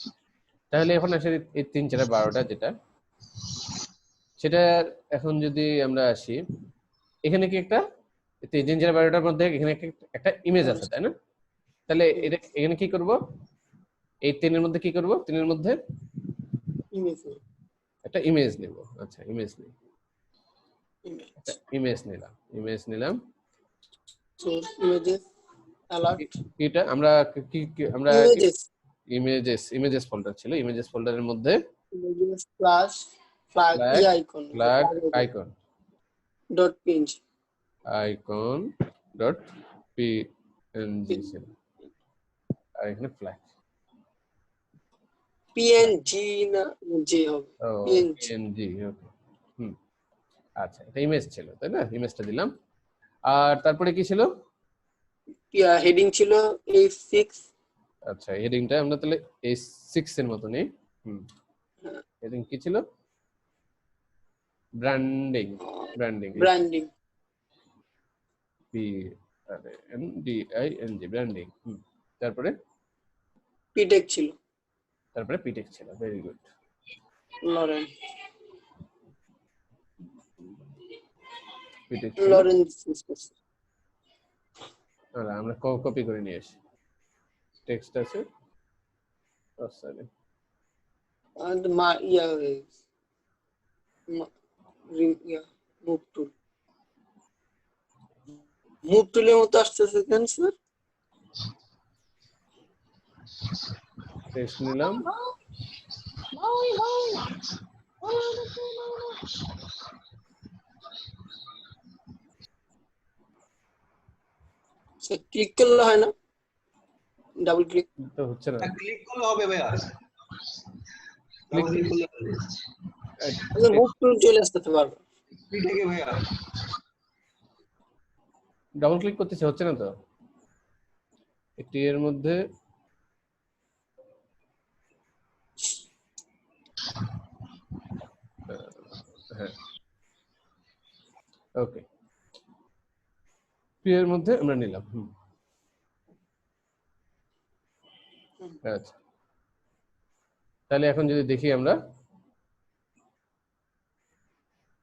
তাহলে এখন আসে এই 3 4 12টা যেটা, সেটা এখন যদি আমরা আসি, এখানে কি একটা 3 4 12টার মধ্যে এখানে একটা ইমেজ আছে, তাই না? তাহলে এটা এখানে কি করব, এই 3 এর মধ্যে কি করব, 3 এর মধ্যে একটা ইমেজ নেব। আচ্ছা, ইমেজ নিই, ইমেজ নিলাম।
সোর্স অ্যালার্ট,
এটা আমরা ইমেজেস ফোল্ডার ছিল, ইমেজেস ফোল্ডারের মধ্যে
ফ্ল্যাগ
আইকন ডট পিএনজি ছিল, আর এখানে ফ্ল্যাগ
পিএনজি না জি হবে
পিএনজি। ওকে, আচ্ছা, এটা ইমেজ ছিল, তাই না? ইমেজটা দিলাম। আর তারপরে কি ছিল?
হেডিং ছিল A6।
আচ্ছা, হেডিংটা আমরা তাহলে A6 এর মতো নেই। হেডিং কি ছিল? Branding branding. তারপরে
পিটেক ছিল,
ভেরি গুড।
লরেন্স
আমরা কপি করে নিয়ে আসি, টেক্সট আছে। সরি,
and মুভ টুলের মতো আসতেছে কেন স্যার?
টেক্সট নিলাম,
ক্লিক করলে হয় না, ডাবল ক্লিক
তো হচ্ছে না
ক্লিক করলে হবে ভাইয়া,
ক্লিক
ক্লিক করলে হবে।
মুভ টুল চলে আসতে পারবে।
এটাকে ভাইয়া
ডাবল ক্লিক করতেছে, হচ্ছে না তো। একটু এর মধ্যে হ্যাঁ ওকে, এর মধ্যে আমরা নিলাম। আচ্ছা, তাহলে এখন যদি দেখি আমরা,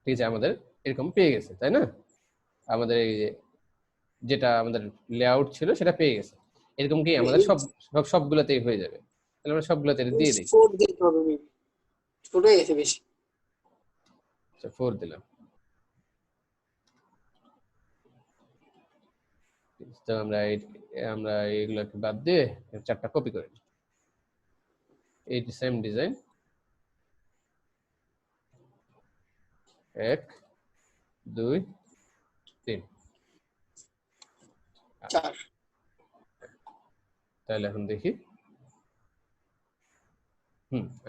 ঠিক আছে, আমাদের এরকম পেয়ে গেছে, তাই না? আমাদের এই যেটা আমাদের লেআউট ছিল সেটা পেয়ে গেছে। এরকম কি আমাদের সবগুলোতেই হয়ে যাবে? তাহলে আমরা সবগুলোতে দিয়ে দিই।
4 দিতে হবে মেবি, ছোট হয়ে গেছে বেশি।
আচ্ছা 4 দিলাম। তো আমরা এইগুলোকে বাদ দিয়ে 4টা কপি করে নিই। এই সেম ডিজাইন 1 2 3
4
তাহলে এখন দেখি,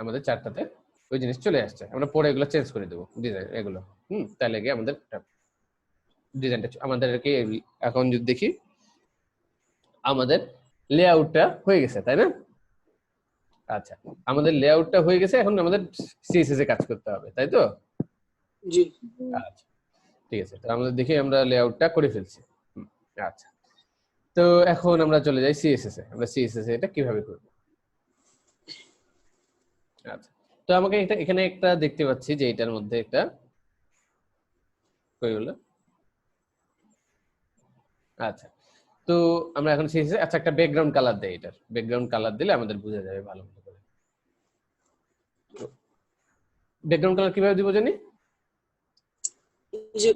আমাদের 4টাতে ওই জিনিস চলে আসছে। আমরা পরে এগুলো চেঞ্জ করে দেবো ডিজাইন এগুলো। তাহলে গিয়ে আমাদের ডিজাইনটা আমাদেরকে এখন যদি দেখি আমাদের লেআউটটা হয়ে গেছে, তাই না? আচ্ছা, আমাদের লেআউটটা হয়ে গেছে, এখন আমাদের সিএসএস এ কাজ করতে হবে, তাই তো?
জি
আচ্ছা ঠিক আছে, তো আমাদের দেখি আমরা লেআউটটা করে ফেলছি। আচ্ছা, তো এখন আমরা চলে যাই সিএসএস এ। আমরা সিএসএস এটা কিভাবে করব? আচ্ছা, তো আমাকে এখানে একটা দেখতে পাচ্ছি যে এটার মধ্যে একটা কই হলো। আচ্ছা, তো আমরা এখন সিএসএস আচ্ছা একটা ব্যাকগ্রাউন্ড কালার দেই। এটার ব্যাকগ্রাউন্ড কালার দিলে আমাদের বোঝা যাবে ভালো মতো করে। ব্যাকগ্রাউন্ড কালার কিভাবে দিব জানি?
যে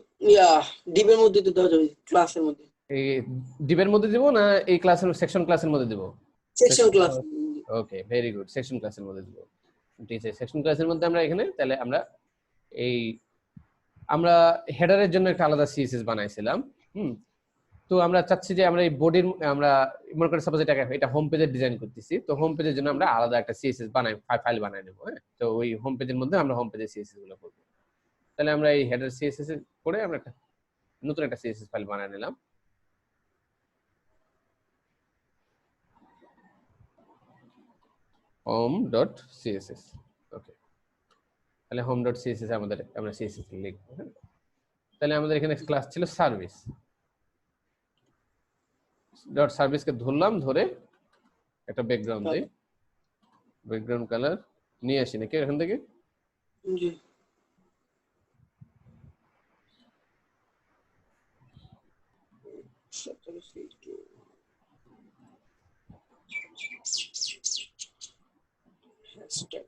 ডিবের মধ্যে দিতে হবে, ক্লাসের মধ্যে।
এই ডিবের মধ্যে দিব না এই ক্লাসের সেকশন ক্লাসের মধ্যে দিব?
Section class.
Okay, very good, section ক্লাসের মধ্যে দিব। ঠিক আছে, সেকশন ক্লাসের মধ্যে আমরা এখানে তাহলে আমরা হেডারের জন্য একটা আলাদা সিএসএস বানাইছিলাম। তো আমরা চাচ্ছি যে আমরা এই বডির আমরা মনে করি সাপোজ এটা হোম পেজের ডিজাইন করতেছি, তো হোম পেজের জন্য আমরা আলাদা একটা সিএসএস ফাইল বানাই নেব। হ্যাঁ, তো ওই হোম পেজের মধ্যে আমরা হোম পেজের সিএসএস গুলো করব। তাহলে আমরা এই হেডার সিএসএস করে আমরা একটা নতুন একটা সিএসএস ফাইল বানাই নিলাম। home.css। ওকে, তাহলে home.css আমরা সিএসএস লিখব। হ্যাঁ, তাহলে আমাদের এখানে ক্লাস ছিল সার্ভিস ডট সার্ভিসকে ধরলাম, ধরে একটা ব্যাকগ্রাউন্ড দেই, ব্যাকগ্রাউন্ড কালার নিয়ে আসি নাকি এখান থেকে?
জি হ্যাশট্যাগ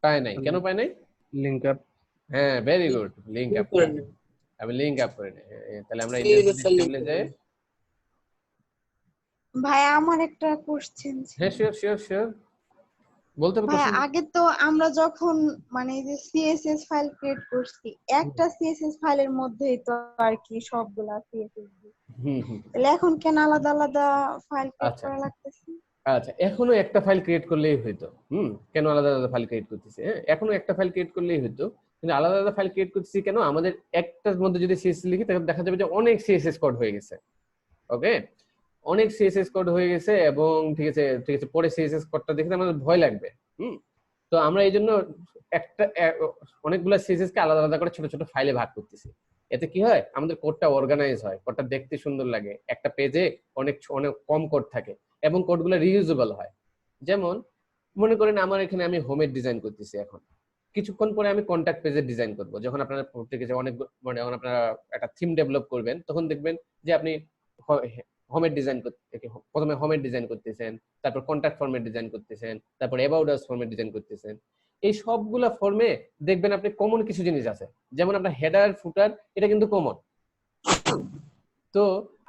পাই নাই, কেন পাই নাই?
Link up.
হ্যাঁ, ভেরি গুড, লিংক আপ
করে নেব।
আমি লিংক আপ করে নিই। তাহলে আমরা
এই যে ফেলে
টেবিলে যাই।
ভাই আমার একটা কোশ্চেন
হ্যাঁ শিওর শিওর শিওর, বলতে হবে।
ভাই
question?
আগে তো আমরা যখন মানে এই যে সিএসএস ফাইল ক্রিয়েট করছি, একটা সিএসএস ফাইলের মধ্যেই তো আর কি সবগুলা সিএসএস তাহলে এখন কেন আলাদা আলাদা ফাইল ক্রিয়েট
আচ্ছা।
করা লাগতেছে?
আচ্ছা, এখনো একটা ফাইল ক্রিয়েট করলেই হইতো। কেন আলাদা আলাদা ফাইল ক্রিয়েট করতেছি? হ্যাঁ, এখনো একটা ফাইল ক্রিয়েট করলেই হইতো, কিন্তু আলাদা আলাদা ফাইল ক্রিয়েট করতেছি কেন? আমাদের একটার মধ্যে যদি সিএসএস লিখি তাহলে দেখা যাবে যে অনেক সিএসএস কোড হয়ে গেছে। ওকে, অনেক সিএসএস কোড হয়ে গেছে এবং ঠিক আছে পরে সিএসএস কোডটা দেখতে আমাদের ভয় লাগবে। তো আমরা এই জন্য অনেকগুলো সিএসএস কে আলাদা আলাদা করে ছোট ছোট ফাইলে ভাগ করতেছি। এতে কি হয়, আমাদের কোডটা অর্গানাইজ হয়, কোডটা দেখতে সুন্দর লাগে, একটা পেজে অনেক অনেক কম কোড থাকে এবং কোডগুলো রিইউজেবল হয়। যেমন মনে করেন আমার এখানে আমি হোমের ডিজাইন করতেছি, এখন কিছুক্ষণ পরে আমি কন্টাক্ট পেজের ডিজাইন করব। যখন আপনারা ঠিক আছে অনেক মানে যখন আপনারা একটা থিম ডেভেলপ করবেন, তখন দেখবেন যে আপনি হোমের ডিজাইন প্রথমে হোমের ডিজাইন করতেছেন, তারপর কন্টাক্ট ফর্মের ডিজাইন করতেছেন, তারপর অ্যাবাউট আস ফর্মের ডিজাইন করতেছেন। এই সবগুলা ফর্মে দেখবেন আপনি কমন কিছু জিনিস আছে, যেমন আপনার হেডার ফুটার এটা কিন্তু কমন। তো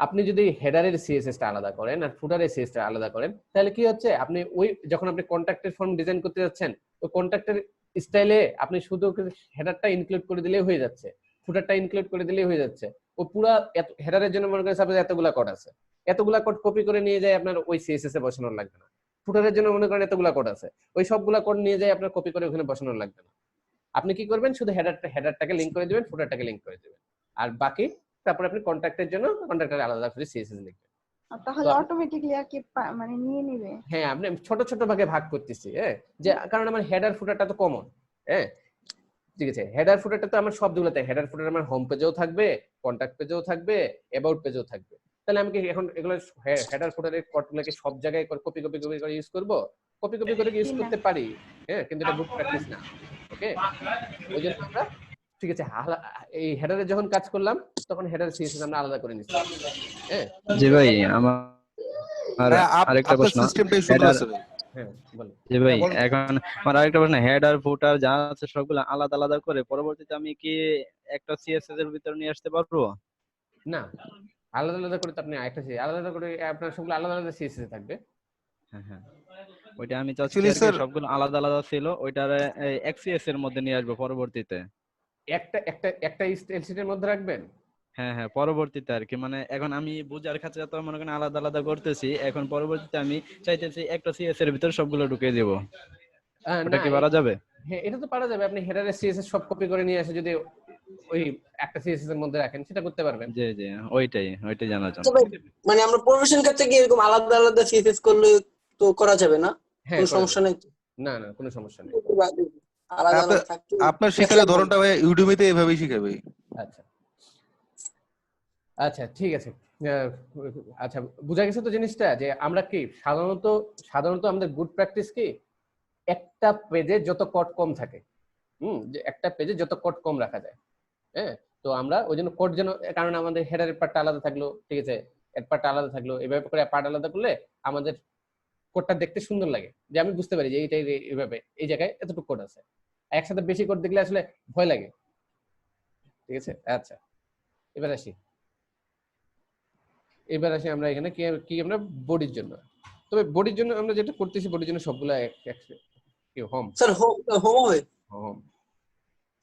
আপনি যদি হেডারের সিএসএসটা আলাদা করেন আর ফুটারের সিএসএসটা আলাদা করেন, তাহলে কি হচ্ছে, আপনি ওই যখন আপনি কন্টাক্টের ফর্ম ডিজাইন করতে যাচ্ছেন, ওই কন্টাক্টের স্টাইলে আপনি শুধু হেডারটা ইনক্লুড করে দিলেই হয়ে যাচ্ছে, ফুটারটা ইনক্লুড করে দিলেই হয়ে যাচ্ছে। ও পুরা হেডারের জন্য মনে করেন সাপোজ এতগুলা কোড আছে, এতগুলা কোড কপি করে নিয়ে যায় আপনার ওই সিএসএস এ বসানোর লাগবে না। ফুটারের জন্য মনে করেন এতগুলা কোড আছে, ওই সবগুলা কোড নিয়ে যায় আপনার কপি করে ওখানে বসানোর লাগবে না। আপনি কি করবেন, শুধু হেডারটাকে লিংক করে দিবেন, ফুটারটাকে লিংক করে দিবেন, আর বাকি তারপরে আপনি কন্ট্যাক্টের জন্য কন্ট্যাক্টের আলাদা করে সিএসএস লিখবেন।
তাহলে অটোমেটিক্যালি আর কি মানে নিয়ে নিবে?
হ্যাঁ, আপনি ছোট ছোট ভাগে ভাগ করতেছি, হ্যাঁ, যে কারণ আমার হেডার ফুটারটা তো কমন, হ্যাঁ, ঠিক আছে। হেডার ফুটারটা তো আমার সবগুলোতে, হেডার ফুটার আমার হোম পেজেও থাকবে, কন্টাক্ট পেজেও থাকবে, অ্যাবাউট পেজেও থাকবে। তাহলে আমি কি এখন এগুলো হেডার ফুটারের কোডগুলোকে সব জায়গায় কপি কপি কপি করে ইউজ করব? কপি কপি করে ইউজ করতে পারি, হ্যাঁ, কিন্তু এটা গুড প্র্যাকটিস না। ওকে, ওই জন্য আমরা, ঠিক আছে, এই হেডারে যখন কাজ করলাম তখন হেডার সিএসএস আমরা আলাদা করে নিচ্ছি, হ্যাঁ।
জি ভাই, আমার আরেকটা প্রশ্ন।
সিস্টেমটাই সুন্দর আছে ভাই।
হ্যাঁ বলেন।
জি ভাই, এখন আমার আরেকটা প্রশ্ন, হেডার ফুটার যা আছে সবগুলো আলাদা আলাদা করে পরবর্তীতে আমি কি একটা সিএসএস এর ভিতর নিয়ে আসতে পারবো?
না, আলাদা আলাদা করে তো আপনি আরেকটা আলাদা আলাদা করে আপনার সবগুলো আলাদা আলাদা সিএসএস থাকবে।
হ্যাঁ হ্যাঁ, ওইটা আমি চাচ্ছি আর কি, সবগুলো আলাদা আলাদা ছিল, ওইটারে এক্সিএস এর মধ্যে নিয়ে আসবো পরবর্তীতে।
একটা একটা একটা এলসিডি এর মধ্যে রাখবেন?
হ্যাঁ হ্যাঁ, পরবর্তীতে আর কি, মানে এখন আমি বুঝার ক্ষেত্রে তো মনে করেন আলাদা আলাদা করতেছি, এখন পরবর্তীতে আমি চাইতেছি একটা সিএস এর ভিতর সবগুলো ঢুকিয়ে দেব। ওটা কি পারা যাবে?
হ্যাঁ, এটা তো পারা যাবে। আপনি হেডারের সিএসএস সব কপি করে নিয়ে এসে যদি ওই একটা সিএসএস এর মধ্যে রাখেন, সেটা করতে পারবেন।
জি জি, ওইটাই জানার জন্য।
মানে আমরা প্রফেশন ক্ষেত্রে কি এরকম আলাদা আলাদা সিএসএস করলে তো করা যাবে না? কোনো সমস্যা নেই?
না না, কোনো সমস্যা নেই।
আলাদা আলাদা থাকতে
আপনার শেখানোর ধরনটা ভাই ইউটিউবেতে এভাবেই শেখাবে।
আচ্ছা আচ্ছা, ঠিক আছে। আচ্ছা, বুঝা গেছে তো জিনিসটা, যে আমরা কি সাধারণত আমাদের গুড প্র্যাকটিস কি একটা পেজে যত কোড কম থাকে, যে একটা পেজে যত কোড কম রাখা যায়, হ্যাঁ। তো আমরা ওই জন্য কোড যেন, কারণ আমাদের হেডারের পার্টটা আলাদা থাকলো, ঠিক আছে, এর পার্টটা আলাদা থাকলো, এভাবে করে পার্ট আলাদা করলে আমাদের কোডটা দেখতে সুন্দর লাগে, যে আমি বুঝতে পারি যে এইটাই এইভাবে এই জায়গায় এতটুকু কোড আছে। একসাথে বেশি কোড দেখলে আসলে ভয় লাগে, ঠিক আছে। আচ্ছা, এবার আসি আমরা এখানে কি আমরা বডির জন্য। তবে বডির জন্য আমরা যেটা করতেছি, বডির জন্য সবগুলা কি হোম,
স্যার হোম হবে,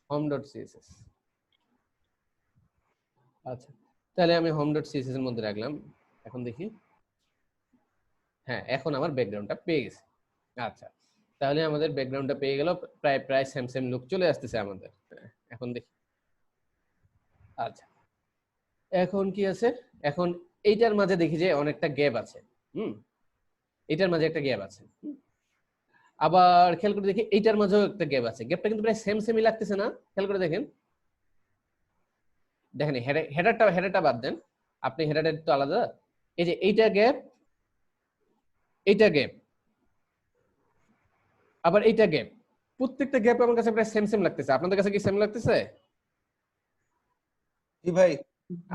home.css। আচ্ছা, তাহলে আমি home.css এর মধ্যে রাখলাম। এখন দেখি, হ্যাঁ, এখন আমার ব্যাকগ্রাউন্ডটা পেয়ে গেছে। আচ্ছা, তাহলে আমাদের ব্যাকগ্রাউন্ডটা পেয়ে গেল, প্রায় সেম লুক চলে আসতেছে আমাদের। এখন দেখি, আচ্ছা, এখন কি আছে, এখন এইটার মাঝে দেখি যে অনেকটা গ্যাপ আছে, এইটার মাঝে একটা গ্যাপ আছে। আবার খেয়াল করে দেখি এইটার মাঝেও একটা গ্যাপ আছে, গ্যাপটা কিন্তু প্রায় সেমই লাগতেছে না? খেয়াল করে দেখেন হেডারটা বাদ দেন, আপনি হেডারের তো আলাদা, এই যে এইটা গ্যাপ, আবার এইটা গ্যাপ, প্রত্যেকটা গ্যাপ আমার কাছে প্রায় সেম লাগতেছে। আপনাদের কাছে কি সেম লাগতেছে?
জি ভাই,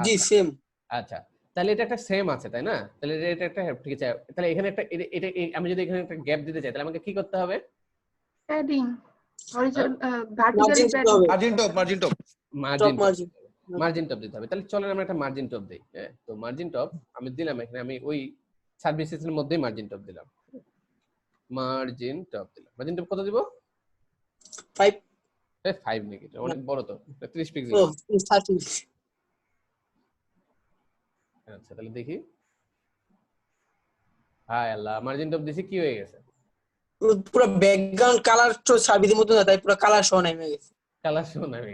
জি সেম।
আচ্ছা, তাহলে এটা একটা সেম আছে, তাই না? তাহলে এটা একটা, ঠিক আছে, তাহলে এখানে একটা, এটা আমি যদি এখানে একটা গ্যাপ দিতে চাই, তাহলে আমাকে কি করতে হবে?
Padding, vertically padding,
margin top দিতে হবে। তাহলে চলেন আমরা একটা মার্জিন টপ দেই। হ্যাঁ, তো মার্জিন টপ আমি দিলাম, এখানে আমি ওই সার্ভিসেসের মধ্যেই মার্জিন টপ দিলাম। মার্জিন টপ কত দিব?
5
5 নাকি? অনেক বড় তো, 30 পিক্সেল। আচ্ছা, তাহলে দেখি, হায় আল্লাহ, মার্জিন টপ দিছি, কি হয়ে গেছে?
পুরো ব্যাকগ্রাউন্ড কালার তো সাবিদের মতো না, তাই পুরো কালার সহ নেমে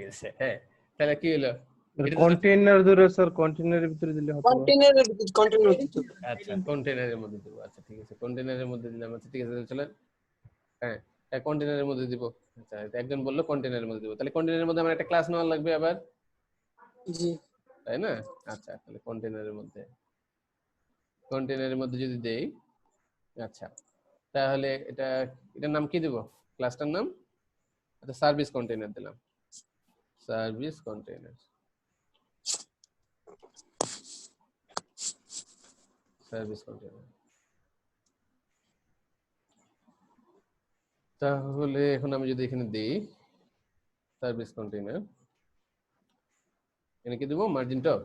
গেছে।
হ্যাঁ, তাহলে কি হলো?
কন্টেইনার ধরে স্যার, কন্টেইনারের ভিতরে দিলে হবে।
কন্টেইনারের
আচ্ছা, কন্টেইনারের মধ্যে দেব। আচ্ছা, ঠিক আছে, কন্টেইনারের মধ্যে দিলাম। আচ্ছা, ঠিক আছে, চলেন, হ্যাঁ, কন্টেইনারের মধ্যে দিব। আচ্ছা, একজন বললো কন্টেইনারের মধ্যে দিব, তাহলে কন্টেইনারের মধ্যে আমার একটা ক্লাস নেওয়া লাগবে আবার,
জি,
তাই না? আচ্ছা, তাহলে কন্টেইনারের মধ্যে যদি দেই, আচ্ছা, তাহলে এটার নাম কি দেব? ক্লাসটার নাম, আচ্ছা, সার্ভিস কন্টেইনার দিলাম। সার্ভিস কন্টেইনার, তাহলে এখন আমি যদি এখানে দিই সার্ভিস কন্টেইনার, এখানে কি দেব? Margin top.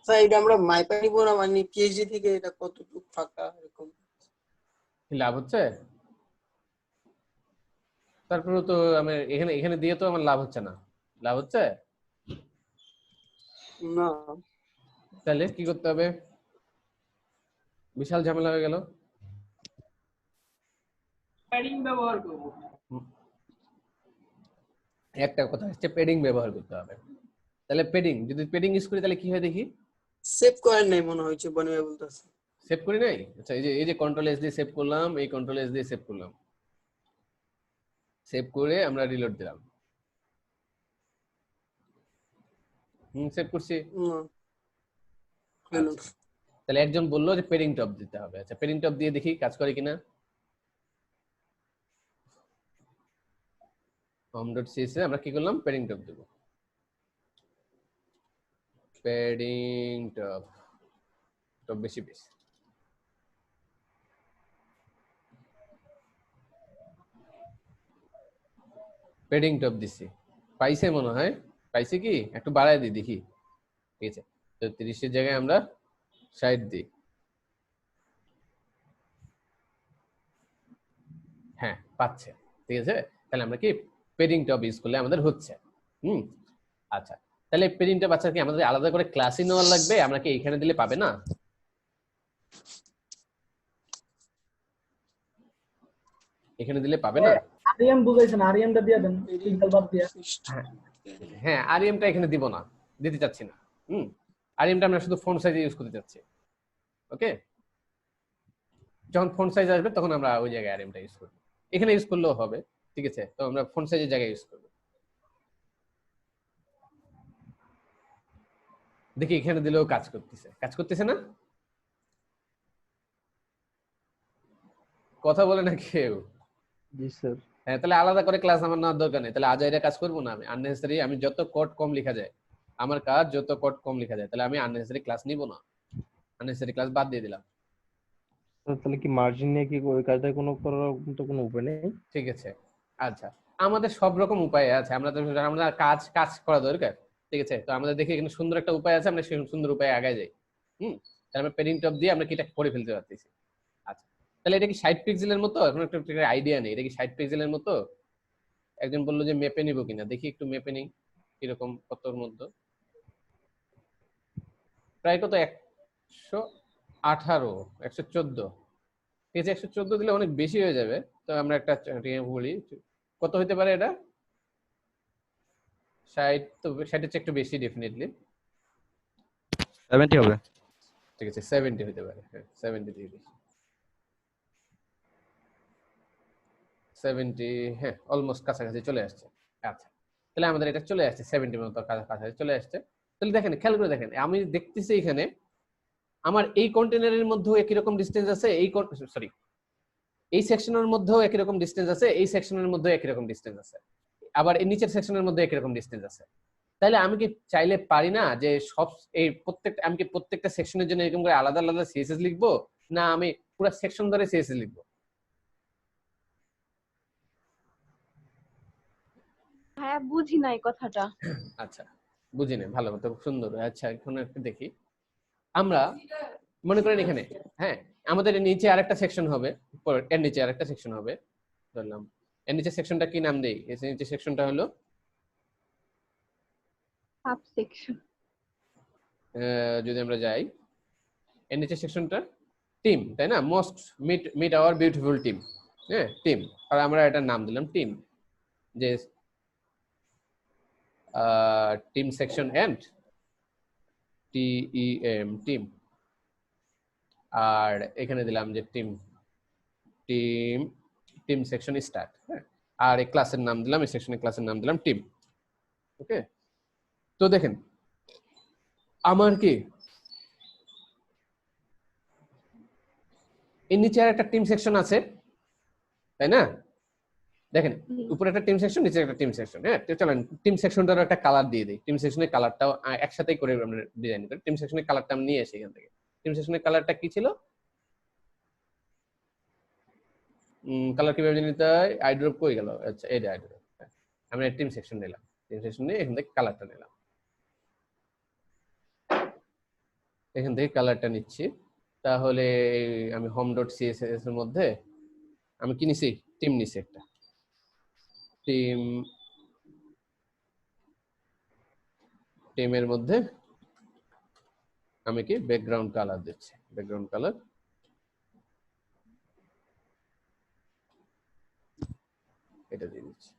স্যার এটা আমরা মাইপা নিব না, মানে পিএইচডি থেকে এটা কতটুকু ফাঁকা এরকম?
কি লাভ হচ্ছে? তারপরেও তো আমি এখানে এখানে দিয়ে তো আমার লাভ হচ্ছে না। লাভ হচ্ছে?
না,
তাহলে কি করতে হবে? বিশাল ঝামেলা হয়ে গেল।
প্যাডিং ব্যবহার করব।
একটা কথা হচ্ছে পেডিং ব্যবহার করতে হবে। তাহলে পেডিং, যদি পেডিং ইউজ করি তাহলে কি হয় দেখি?
সেভ করেন নাই মনে হচ্ছে বনি ভাই বলতেছে।
সেভ করি নাই? আচ্ছা, এই যে কন্ট্রোল এস দিয়ে সেভ করলাম, এই কন্ট্রোল এস দিয়ে সেভ করলাম। সেভ করে আমরা রিলোড দিলাম। সেভ করছি। আচ্ছা, তাহলে একজন বললো যে পেডিং টপ দিতে হবে। আচ্ছা, পেডিং টপ দিয়ে দেখি কাজ করে কিনা। home.css এ আমরা কি করলাম? পেডিং টপ দেব। পেডিং টপ, টপ বেশি বেশি। পেডিং টপ দিছি, পাইছে মনে হয়। পাইছে কি? একটু বাড়ায় দিই দেখি। ঠিক আছে, তো 30 এর জায়গায় আমরা 60 দিই। হ্যাঁ, পাচ্ছে। ঠিক আছে, তাহলে আমরা কি পেডিং টপ ইউজ করলে আমাদের হচ্ছে। আচ্ছা, তাহলে পেডিং টপ বাচ্চা কি আমাদের আলাদা করে ক্লাসই নেওয়ার লাগবে? আমরা কি এখানে দিলে পাবে না? এখানে দিলে পাবে না?
আরিয়াম বুঝাইছেন, আরিয়ামটা দিয়ে দেন সিঙ্গেল বাদ দিয়া।
হ্যাঁ, আরইএমটা এখানে দিব না, দিতে চাচ্ছি না। আরইএমটা আমরা শুধু ফন্ট সাইজে ইউজ করতে চাচ্ছি। ওকে, যখন ফন্ট সাইজ আসবে তখন আমরা ওই জায়গায় আরইএমটা ইউজ করব। এখানে ইউজ করলেও হবে। ঠিক আছে, তো আমরা ফন্ট সাইজের জায়গায় ইউজ করব। দেখি এখানে দিলেও কাজ করতেছে। কাজ করতেছে না? কথা বলে না কেউ?
জি স্যার।
হ্যাঁ, তাহলে আলাদা করে ক্লাস আমার নেওয়ার দরকার নেই। তাহলে আজাইরা কাজ করবো না আমি আননেসেসারি। আমি যত কোড কম লেখা যায়, আমার কাজ যত কোড কম লেখা যায়, তাহলে আমি আননেসেসারি ক্লাস নিব না। আননেসেসারি ক্লাস বাদ দিয়ে দিলাম।
তাহলে কি মার্জিন নিয়ে কি ওই কাজটা করার তো কোনো উপায় নেই?
ঠিক আছে, আচ্ছা, আমাদের সব রকম উপায় আছে। আমরা কাজ কাজ করা দরকার। ঠিক আছে, তো আমাদের দেখি এখানে সুন্দর একটা উপায় আছে, আমরা সেই সুন্দর উপায়ে আগায় যাই। তাহলে আমরা পেডিং টপ দিয়ে আমরা কি এটা করে ফেলতে পারতেছি। আচ্ছা, তাহলে এটা কি 60 পিক্সেলের মতো? এখন একটা আইডিয়া নেই, এটা কি 60 পিক্সেলের মতো? একজন বললো যে মেপে নিব কিনা, দেখি একটু মেপে নিই কিরকম, কতর মধ্যে। প্রায় কত, 118, 114। ঠিক আছে, 114 দিলে অনেক বেশি হয়ে যাবে। তো আমরা একটা বলি, কত হতে পারে এটা? 60, তো 60 এর চেয়ে একটু বেশি ডেফিনেটলি।
70 হবে।
ঠিক আছে, 70 হতে পারে। হ্যাঁ, 70 দিয়ে দিই। 70, হ্যাঁ, অলমোস্ট কাছাকাছি চলে আসছে। আচ্ছা, তাহলে আমাদের এটা চলে আসছে 70 মতো কাছাকাছি চলে আসছে। তাহলে দেখেন, খেয়াল করে দেখেন, আমি দেখতেছি এখানে আমার এই কন্টেনারের মধ্যেও একই রকম ডিসটেন্স আছে, এই সেকশনের মধ্যেও একই রকম ডিসটেন্স আছে, এই সেকশনের মধ্যেও একই রকম ডিসটেন্স আছে, আবার এই নিচের সেকশনের মধ্যে একই রকম ডিসটেন্স আছে। তাহলে আমি কি চাইলে পারি না যে আমি কি প্রত্যেকটা সেকশনের জন্য এরকম করে আলাদা আলাদা সিএসএস লিখবো, না আমি পুরো সেকশন ধরে সিএসএস লিখবো?
হ্যাঁ, বুঝি নাই কথাটা।
আচ্ছা, বুঝি নাই, ভালো মতো, খুব সুন্দর। আচ্ছা, এখন একটু দেখি। আমরা মনে করেন এখানে, হ্যাঁ, আমাদের নিচে আরেকটা সেকশন হবে, এর নিচে আরেকটা সেকশন হবে, ধরলাম এর নিচে সেকশনটা কি নাম দেই? এর নিচে সেকশনটা হলো
সাবসেকশন।
যদি আমরা যাই, এর নিচে সেকশনটা টিম, তাই না? Most meet our beautiful team. হ্যাঁ, টিম, আর আমরা এটার নাম দিলাম টিম, যে team section end TEM team. আর এখানে দিলাম যে team team team section start. হ্যাঁ, আর এই ক্লাসের নাম দিলাম, এই সেকশনের ক্লাসের নাম দিলাম টিম। ওকে, তো দেখেন আমার কি এর নিচে আর একটা টিম সেকশন আছে, তাই না? দেখেন, উপরে একটা টিম সেকশন, নিচে একটা টিম সেকশন। হ্যাঁ, তো চলেন টিম সেকশনটার একটা কালার দিয়ে দিই। টিম সেকশনের কালারটাও একসাথেই করে আমরা ডিজাইন করি। টিম সেকশনের কালারটা আমি নিয়ে আসি এখান থেকে। টিম সেকশনের কালারটা কি ছিল? কালার কিভাবে নিতে হয়? আইড্রপ কই গেল? আচ্ছা, এই যে আইড্রপ। আমরা টিম সেকশন নিলাম, টিম সেকশন নিয়ে এখান থেকে কালারটা নিলাম, এখান থেকে কালারটা নিচ্ছি। তাহলে আমি home.css এর মধ্যে আমি কি নিছি, টিম নিছি একটা, টিমের মধ্যে আমি কি ব্যাকগ্রাউন্ড কালার দিচ্ছি, ব্যাকগ্রাউন্ড কালার এটা দিয়ে দিচ্ছি।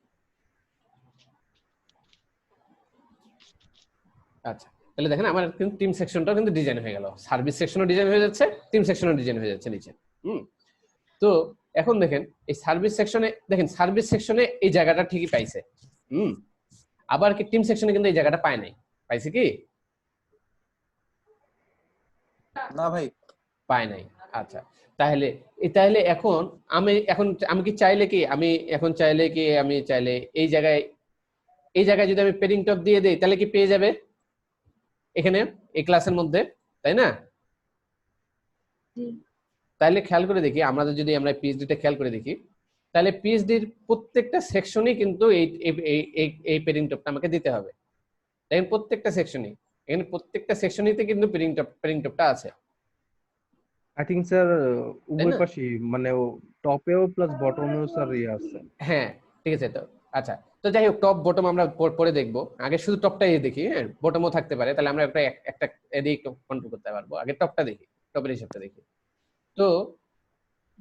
আচ্ছা, তাহলে দেখেন আমার কিন্তু টিম সেকশনটাও কিন্তু ডিজাইন হয়ে গেল, সার্ভিস সেকশনও ডিজাইন হয়ে যাচ্ছে, টিম সেকশনও ডিজাইন হয়ে যাচ্ছে নিচে। তো এখন দেখেন এই সার্ভিস সেকশনে, দেখেন সার্ভিস সেকশনে এই জায়গাটা ঠিকই পাইছে, আবার কি টিম সেকশনে কিন্তু এই জায়গাটা পায় নাই, পাইছে কি?
না ভাই,
পায় নাই। আচ্ছা, তাহলে এখন আমি কি চাইলে কি আমি চাইলে এই জায়গায় যদি আমি পেডিং টপ দিয়ে দেই তাহলে কি পেয়ে যাবে এখানে এই ক্লাসের মধ্যে, তাই না? তাহলে খেয়াল করে দেখি আমরা পিএইচডিটা খেয়াল করে দেখি, তাহলে পিএইচডির প্রত্যেকটা সেকশনই কিন্তু এই পেডিং টপটা আমাকে দিতে হবে। দেখেন প্রত্যেকটা সেকশনই, এখানে প্রত্যেকটা সেকশনেতে কিন্তু পেডিং টপটা আছে।
আই থিংক স্যার উভয় পাশে মানে টপেও প্লাস বটমেও স্যার আছে।
হ্যাঁ ঠিক আছে। তো আচ্ছা, তো যাই হোক টপ বটম আমরা পরে দেখবো, আগে শুধু টপটাই দেখি। হ্যাঁ, বটমও থাকতে পারে, তাহলে আমরা একটা এদিক কন্ট্রোল করতে পারবো। আগে টপটা দেখি, টপের হিসাবটা দেখি। তো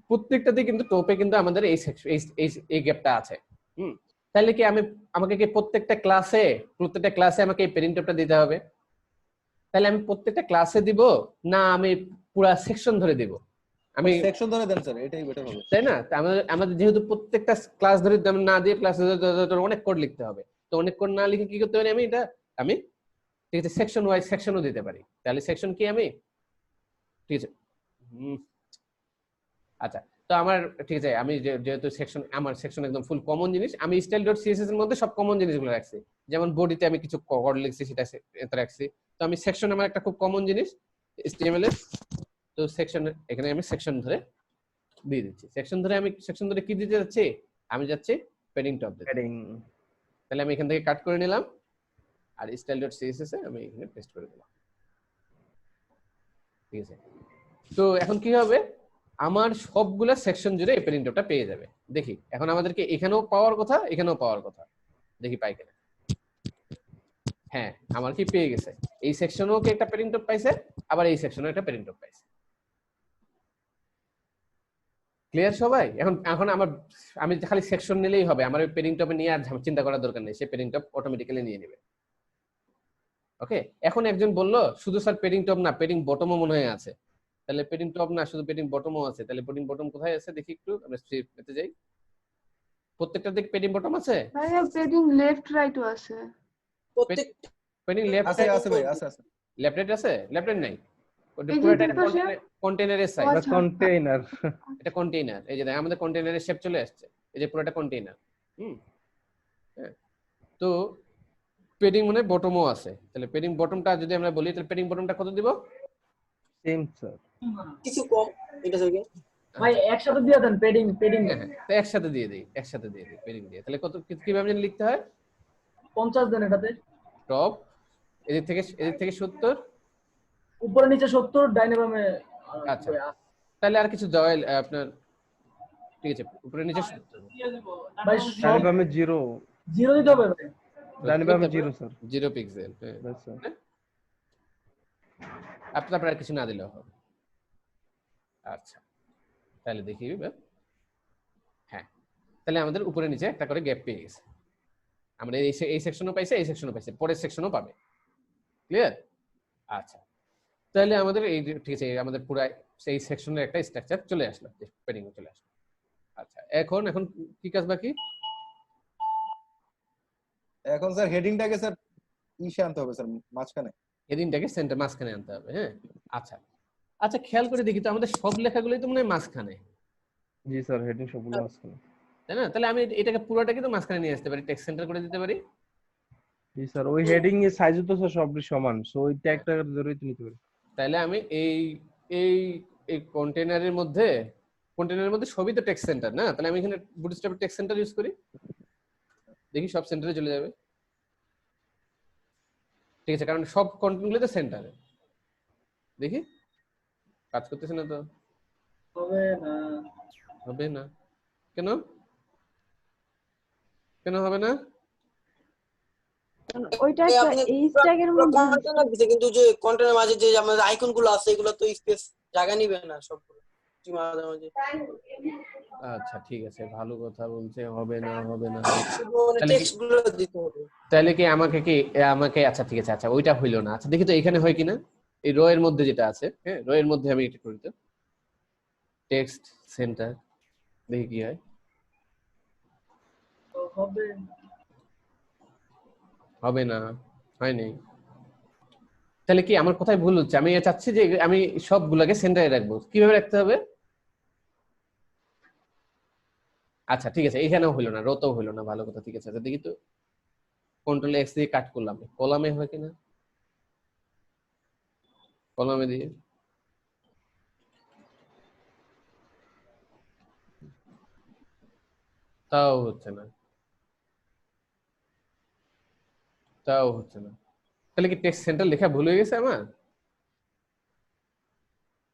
প্রত্যেকটাতে কিন্তু টপে কিন্তু আমাদের এই গ্যাপটা আছে। তাহলে কি আমাকে কি প্রত্যেকটা ক্লাসে আমাকে এই পেডিং টপটা দিতে হবে? তাহলে আমি প্রত্যেকটা ক্লাসে দিব না আমি পুরো সেকশন ধরে দিব? আমি
সেকশন ধরে দেন স্যার, এটাই বেটার হবে,
তাই না? আমাদের যেহেতু প্রত্যেকটা ক্লাস ধরে না দিয়ে ক্লাস অনেক কোড লিখতে হবে, তো অনেক কোড না লিখে কি করতে পারি আমি ঠিক আছে সেকশন ওয়াইজ সেকশনও দিতে পারি। তাহলে সেকশন কি আমি ঠিক আছে। আচ্ছা, তো আমার ঠিক আছে, আমি যেহেতু আমার সেকশন একদম ফুল কমন জিনিস, আমি style.css এর মধ্যে সব কমন জিনিসগুলো রাখছি। যেমন বডিতে আমি কিছু কোড লিখছি সেটা এতে রাখছি। তো আমি সেকশন আমার একটা খুব কমন জিনিস HTML এর, তো সেকশন এখানে আমি সেকশন ধরে দিয়ে দিচ্ছি। সেকশন ধরে কি দিতে যাচ্ছি? আমি যাচ্ছি পেডিং টপ দিতে। তাহলে আমি এখান থেকে কাট করে নিলাম আর style.css এ আমি এখানে পেস্ট করে দিলাম। ঠিক আছে, তো এখন কি হবে, আমার সবগুলা সেকশন জুড়ে এই পেডিং টপটা পেয়ে যাবে। দেখি এখন আমাদেরকে এখানেও পাওয়ার কথা, এখানেও পাওয়ার কথা, দেখি পাই কিনা। হ্যাঁ, আমার কি পেয়ে গেছে, এই সেকশনেও কি একটা পেডিং টপ পাইছে, আবার এই সেকশনেও একটা পেডিং টপ পাইছে। ক্লিয়ার সবাই? এখন আমি খালি সেকশন নিলেই হবে, আমার ওই পেডিং টপে নিয়ে আর চিন্তা করার দরকার নেই, সে পেডিং টপ অটোমেটিক্যালি নিয়ে নেবে। ওকে, এখন একজন বলল শুধু স্যার পেডিং টপ না পেডিং বটমও মনে হয় আছে। তাহলে পেডিং টপ না শুধু পেডিং বটমও আছে, তাহলে পেডিং বটম কোথায় আছে দেখি একটু, আমরা পেতে যাই। প্রত্যেকটা দিক পেডিং বটম আছে?
ভাইয়া পেডিং লেফট রাইটও আছে।
পেডিং লেফট
আছে আছে ভাই, আছে আছে।
লেফট রাইট আছে? লেফট রাইট নাই, ওটা
এই যে
পুরোটা
দুপাশে?
কন্টেইনারের সাইজ।
আচ্ছা।
কন্টেইনার,
এটা কন্টেইনার, এই যে দেখ আমাদের কন্টেইনারের শেপ চলে আসছে, এই যে পুরোটা কন্টেইনার। হ্যাঁ, তো পেডিং মানে বটমও আছে, তাহলে পেডিং বটমটা যদি আমরা বলি তাহলে পেডিং বটমটা কত দিব?
সেম স্যার,
কিছু কম এটা থেকে
ভাই একসাথে দিয়ে দেন পেডিং
হ্যাঁ, তো একসাথে দিয়ে দিই পেডিং দিয়ে। তাহলে কত কিভাবে যেন লিখতে হয়?
50 দেন এটাতে।
টপ এদিক থেকে 70,
উপরে নিচে 70, ডাইনে বামে।
আচ্ছা, তাহলে আর কিছু দেওয়া আপনার ঠিক আছে, উপরে নিচে 70,
ভাই
ডাইনে বামে 0
দিতে হবে ভাই।
ডাইনে বামে 0 স্যার,
0 পিক্সেল। আপনার কিছু না দিলেও হবে। আচ্ছা, তাহলে দেখি হ্যাঁ, তাহলে আমাদের উপরে নিচে একটা করে গ্যাপ পেয়ে গেছে। আমরা এই সেকশনও পাইছে, এই সেকশনও পাইছে, পরের সেকশনও পাবে। ক্লিয়ার? আচ্ছা, তাহলে আমাদের এই ঠিক আছে, আমাদের পুরো সেই সেকশনের একটা স্ট্রাকচার চলে আসলো, পেডিং চলে আসলো। আচ্ছা, এখন কি কাজ বাকি?
এখন স্যার হেডিংটাকে স্যার ইসে আনতে হবে স্যার, মাঝখানে
হেডিংটাকে সেন্টার মাঝখানে আনতে হবে। হ্যাঁ, আচ্ছা খেয়াল করে দেখি তো আমাদের সব লেখাগুলোই তো মনে হয় মাঝখানে।
জি স্যার, হেডিং সবগুলো মাঝখানে,
তাই না? তাহলে আমি এটাকে পুরোটাকে তো মাঝখানে নিয়ে আসতে পারি, টেক্সট সেন্টার করে দিতে পারি।
জি স্যার, ওই হেডিং এর সাইজও তো স্যার সবই সমান, সো ওই ট্যাগটা ধরেই তো নিতে পারি।
তাহলে আমি এই কন্টেইনারের মধ্যে সবই তো টেক্সট সেন্টার না, তাহলে আমি এখানে বুটস্ট্র্যাপ টেক্সট সেন্টার ইউজ করি, দেখি সব সেন্টারে চলে যাবে। ঠিক আছে, কারণ সব কন্টেন্টগুলো তো সেন্টারে। দেখি কাজ করতেছে না তো, হবে না। কেন কেন হবে না?
ওইটা একটা
আপনি
এইচ ট্যাগের মধ্যে
কন্টেনার দিছে, কিন্তু যে কন্টেনার মাঝে যে আমাদের আইকন গুলো আছে এগুলো তো স্পেস জায়গা নিবে না সবগুলো মাঝে মাঝে।
আচ্ছা ঠিক আছে, ভালো কথা বলছে, হবে না হবে না।
শুধু মানে
তাহলে কি
টেক্সট গুলো দিতে হবে।
তাহলে কি আমাকে আচ্ছা ঠিক আছে, আচ্ছা ওইটা হইলো না। আচ্ছা দেখি তো এখানে হয় কিনা, এই রো এর মধ্যে যেটা আছে, হ্যাঁ রো এর মধ্যে আমি এটা করি তো, টেক্সট সেন্টার, দেখি কি হয়।
হবে
হবে না, হয়নি। তাহলে কি আমার কোথায় ভুল হচ্ছে? আমি চাচ্ছি যে আমি সবগুলোকে সেন্টারে রাখবো, কিভাবে রাখতে হবে? আচ্ছা ঠিক আছে, এখানেও হইলো না, রোতেও হইলো না, ভালো কথা, ঠিক আছে। আচ্ছা দেখি তো, কন্ট্রোল এক্স দিয়ে কাট করলাম, কলামে হয় কিনা, কলামে দিয়ে তাও হচ্ছে না, তাও হচ্ছে না। তাহলে কি টেক্সট সেন্টার লেখা ভুল হয়ে গেছে আমার?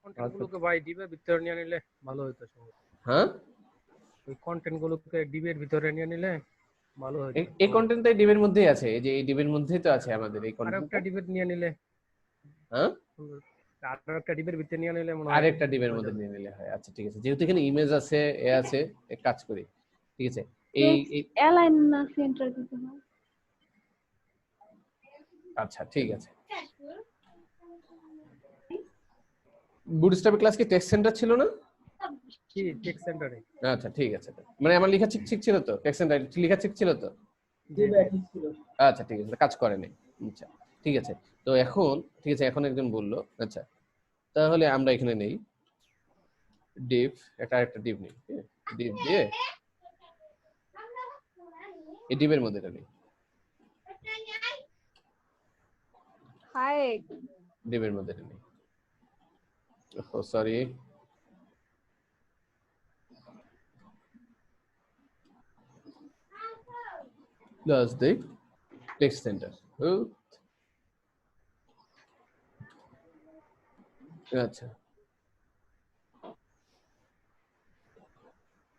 কন্টেন্ট গুলোকে ভাই ডিবের ভিতরে নিয়ে নিলে ভালো হতো।
হ্যাঁ,
ওই কন্টেন্ট গুলোকে ডিবের ভিতরে নিয়ে নিলে ভালো হতো।
এই কন্টেন্টটা এই ডিবের মধ্যেই আছে, এই যে এই ডিবের মধ্যেই তো আছে আমাদের এই
আর
কন্টেন্ট।
একটা ডিবের নিয়ে নিলে,
হ্যাঁ
আর একটা ডিবের ভিতরে নিয়ে নিলে মনে হয়
আরেকটা ডিবের মধ্যে নিয়ে নিলে হয়। আচ্ছা ঠিক আছে, যেহেতু এখানে ইমেজ আছে, এ আছে, এক কাজ করি, ঠিক আছে। এই
টেক্সট অ্যালাইন না সেন্টার দিতে হয়।
আচ্ছা ঠিক আছে, বুটস্ট্র্যাপ ক্লাস কি টেক্সট সেন্টার ছিল না?
কি টেক্সট সেন্টারে?
আচ্ছা ঠিক আছে, মানে আমার লেখা ঠিক ছিল তো, টেক্সট সেন্টার লেখা ঠিক ছিল তো?
জি ভাই ঠিক ছিল।
আচ্ছা ঠিক আছে, কাজ করেনি। আচ্ছা ঠিক আছে, তো এখন ঠিক আছে, এখন একজন বললো, আচ্ছা তাহলে আমরা এখানে নেই ডিভ, একটা ডিভ নেই, ডিভ দিয়ে এই ডিভের মধ্যে এটা নেই,
হাই
ডিভের মধ্যে এটা নেই। ও sorry, that's the text center. আচ্ছা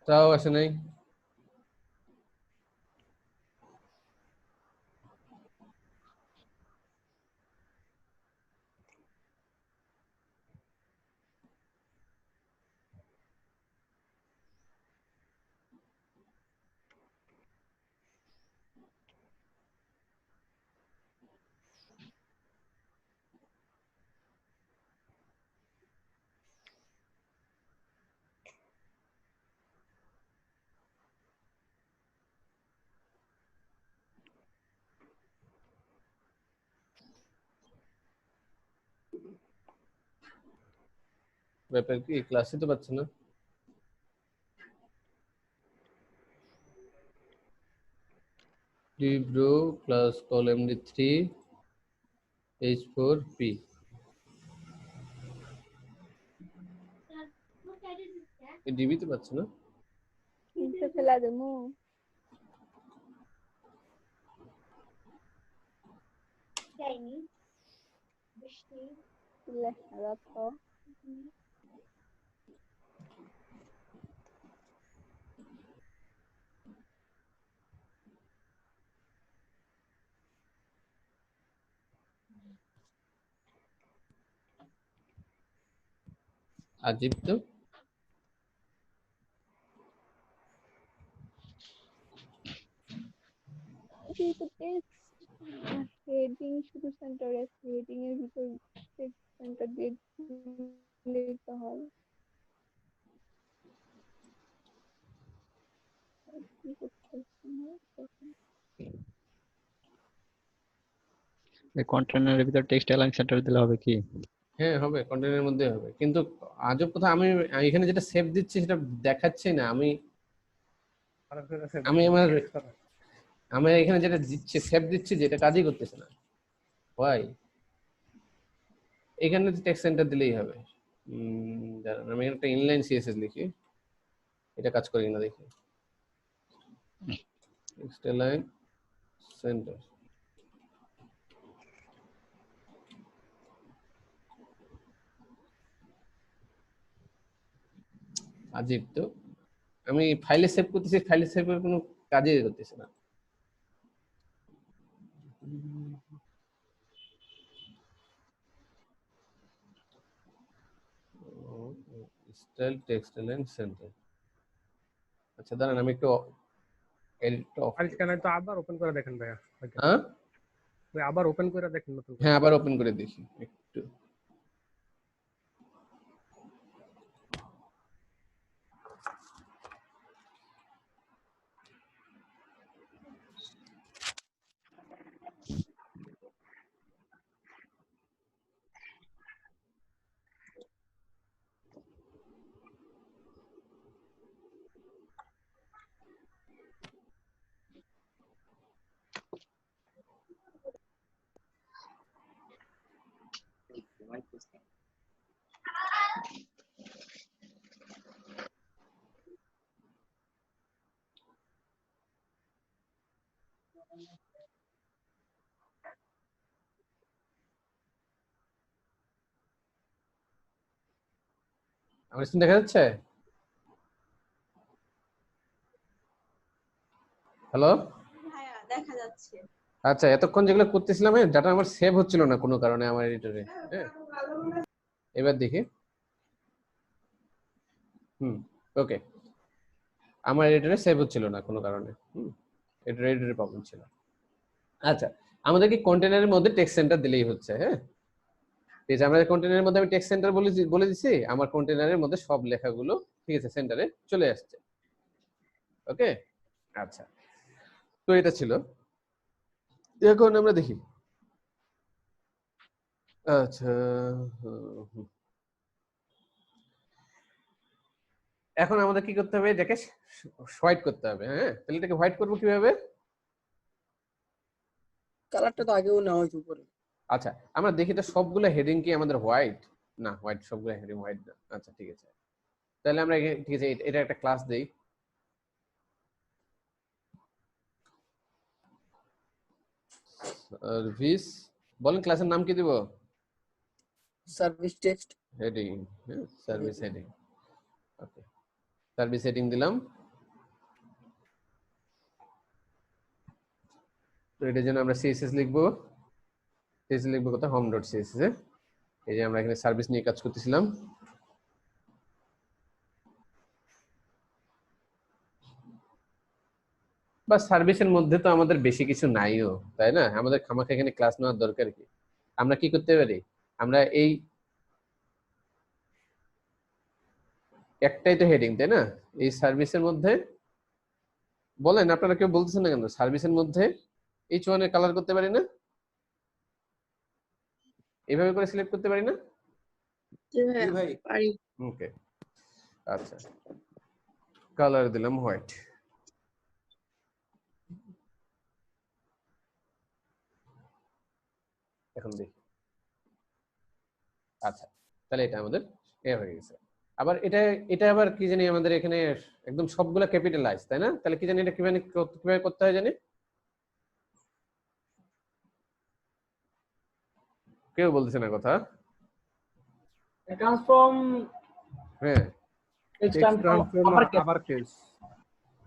তাও আসে নাই। ব্যাপার কি, ক্লাসে তো পাচ্ছে না। div row plus column d3 h4p, এই ডিবি তো পাচ্ছে না।
নিচে ফেলা দেবো। যাইনি বৃষ্টি লেখা রাত।
আজীব তো,
এই তো টেক্সট হেডিং শুধু সেন্টারে আছে, হেডিং এর ভিতর টেক্সট সেন্টার দিয়ে দিতে হয়। কি করতেছি না তখন।
এই কন্টেনারের ভিতর টেক্সট অ্যালাইন সেন্টার দিলে হবে কি?
হ্যাঁ হবে, কন্টেন্টের মধ্যে হবে, কিন্তু আজব কথা, আমি এখানে যেটা সেভ দিচ্ছি সেটা দেখাচ্ছি না। আমি আমার এখানে যেটা দিচ্ছি, সেভ দিচ্ছি, যেটা কাজই করতেছে না। ওয়াই? এখানে টেক্সট সেন্টার দিলেই হবে। দাঁড়ান, আমি একটা ইনলাইন সিএসএস লিখি, এটা কাজ করে কিনা দেখি। টেক্সট অ্যালাইন সেন্টার, আজীব তো, আমি ফাইলে সেভ করতেছি, ফাইলে সেভের কোনো কাজই করতেছে না। Style text line centre. আচ্ছা দাঁড়ান আমি একটু এডিটটা অফ।
ফাইল স্ক্যানার তো আবার ওপেন করে দেখেন ভাইয়া।
হ্যাঁ
ভাই আবার ওপেন করে দেখেন নতুন করে।
হ্যাঁ আবার ওপেন করে দেখি একটু। আমার স্ক্রিন দেখা যাচ্ছে? হ্যালো
ভাইয়া দেখা যাচ্ছে।
আচ্ছা এতক্ষণ যেগুলো করতেছিলাম ডাটা আমার সেভ হচ্ছিল না কোনো কারণে আমার এডিটরে। হ্যাঁ এবার দেখি। ওকে আমার এডিটরে সেভ হচ্ছিল না কোনো কারণে। এডিটরে প্রবলেম ছিল। আচ্ছা আমাদের কি কন্টেনারের মধ্যে টেক্সট সেন্টার দিলেই হচ্ছে। হ্যাঁ ঠিক আছে, আমাদের কন্টেনারের মধ্যে আমি টেক্সট সেন্টার বলে দিছি, আমার কন্টেনারের মধ্যে সব লেখাগুলো ঠিক আছে সেন্টারে চলে আসছে। ওকে আচ্ছা তো এটা ছিল। এখন আমরা দেখি। আচ্ছা এখন আমাদের কি করতে হবে, এটাকে হোয়াইট করতে হবে। হ্যাঁ তাহলে এটাকে হোয়াইট করবো কিভাবে?
কালারটা তো আগেও নেওয়া হয়েছে উপরে।
আচ্ছা আমরা দেখি তো সবগুলো হেডিং কি আমাদের হোয়াইট না? হোয়াইট সবগুলো হেডিং হোয়াইট না। আচ্ছা ঠিক আছে, তাহলে আমরা ঠিক আছে এটা একটা ক্লাস দেই। সার্ভিস বলেন, ক্লাসের নাম কি দিব?
Service text
heading. Service heading. ওকে সার্ভিস হেডিং দিলাম। তো এটার জন্য আমরা সিএসএস লিখবো। সিএসএস লিখবো কোথায়? হোম ডট সিএসএস এ। এই যে আমরা এখানে সার্ভিস নিয়ে কাজ করতেছিলাম। বা সার্ভিসের মধ্যে তো আমাদের বেশি কিছু নাইও, তাই না? আমাদের খামাখা এখানে ক্লাস নেওয়ার দরকার কি? আমরা কি করতে পারি, আমরা এই একটাই তো হেডিং, তাই না? এই সার্ভিসের মধ্যে বলেন আপনারা কেউ বলতেছেন না কেন? সার্ভিসের মধ্যে এই চুয়ানের কালার করতে পারি না? এইভাবে করে সিলেক্ট করতে পারি না?
ভাই পারি।
ওকে আচ্ছা কালার দিলাম হোয়াইট। এখন দেখি। আচ্ছা তাহলে এটা আমাদের এ হয়ে গেছে। আবার এটা আবার কি জানি আমাদের এখানে একদম সবগুলা ক্যাপিটালাইজ, তাই না? তাহলে কি জানি এটা কিভাবে করতে হয় জানি? কেউ বলতেছে না কথা।
It comes from
হ্যাঁ
it comes from uppercase.
uppercase.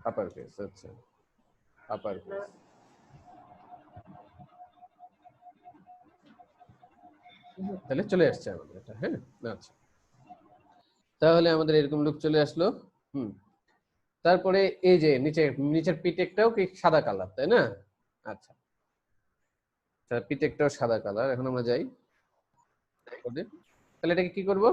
Upper case. আচ্ছা আপার কেস। তাহলে চলে আসছে আমাদের এটা। হ্যাঁ আচ্ছা তাহলে আমাদের এরকম লুক চলে আসলো। তারপরে এই যে নিচের পিটেকটাও কি সাদা কালার, তাই না? আচ্ছা পিটেকটাও সাদা কালার। এখন আমরা যাই, তাহলে এটাকে কি করব?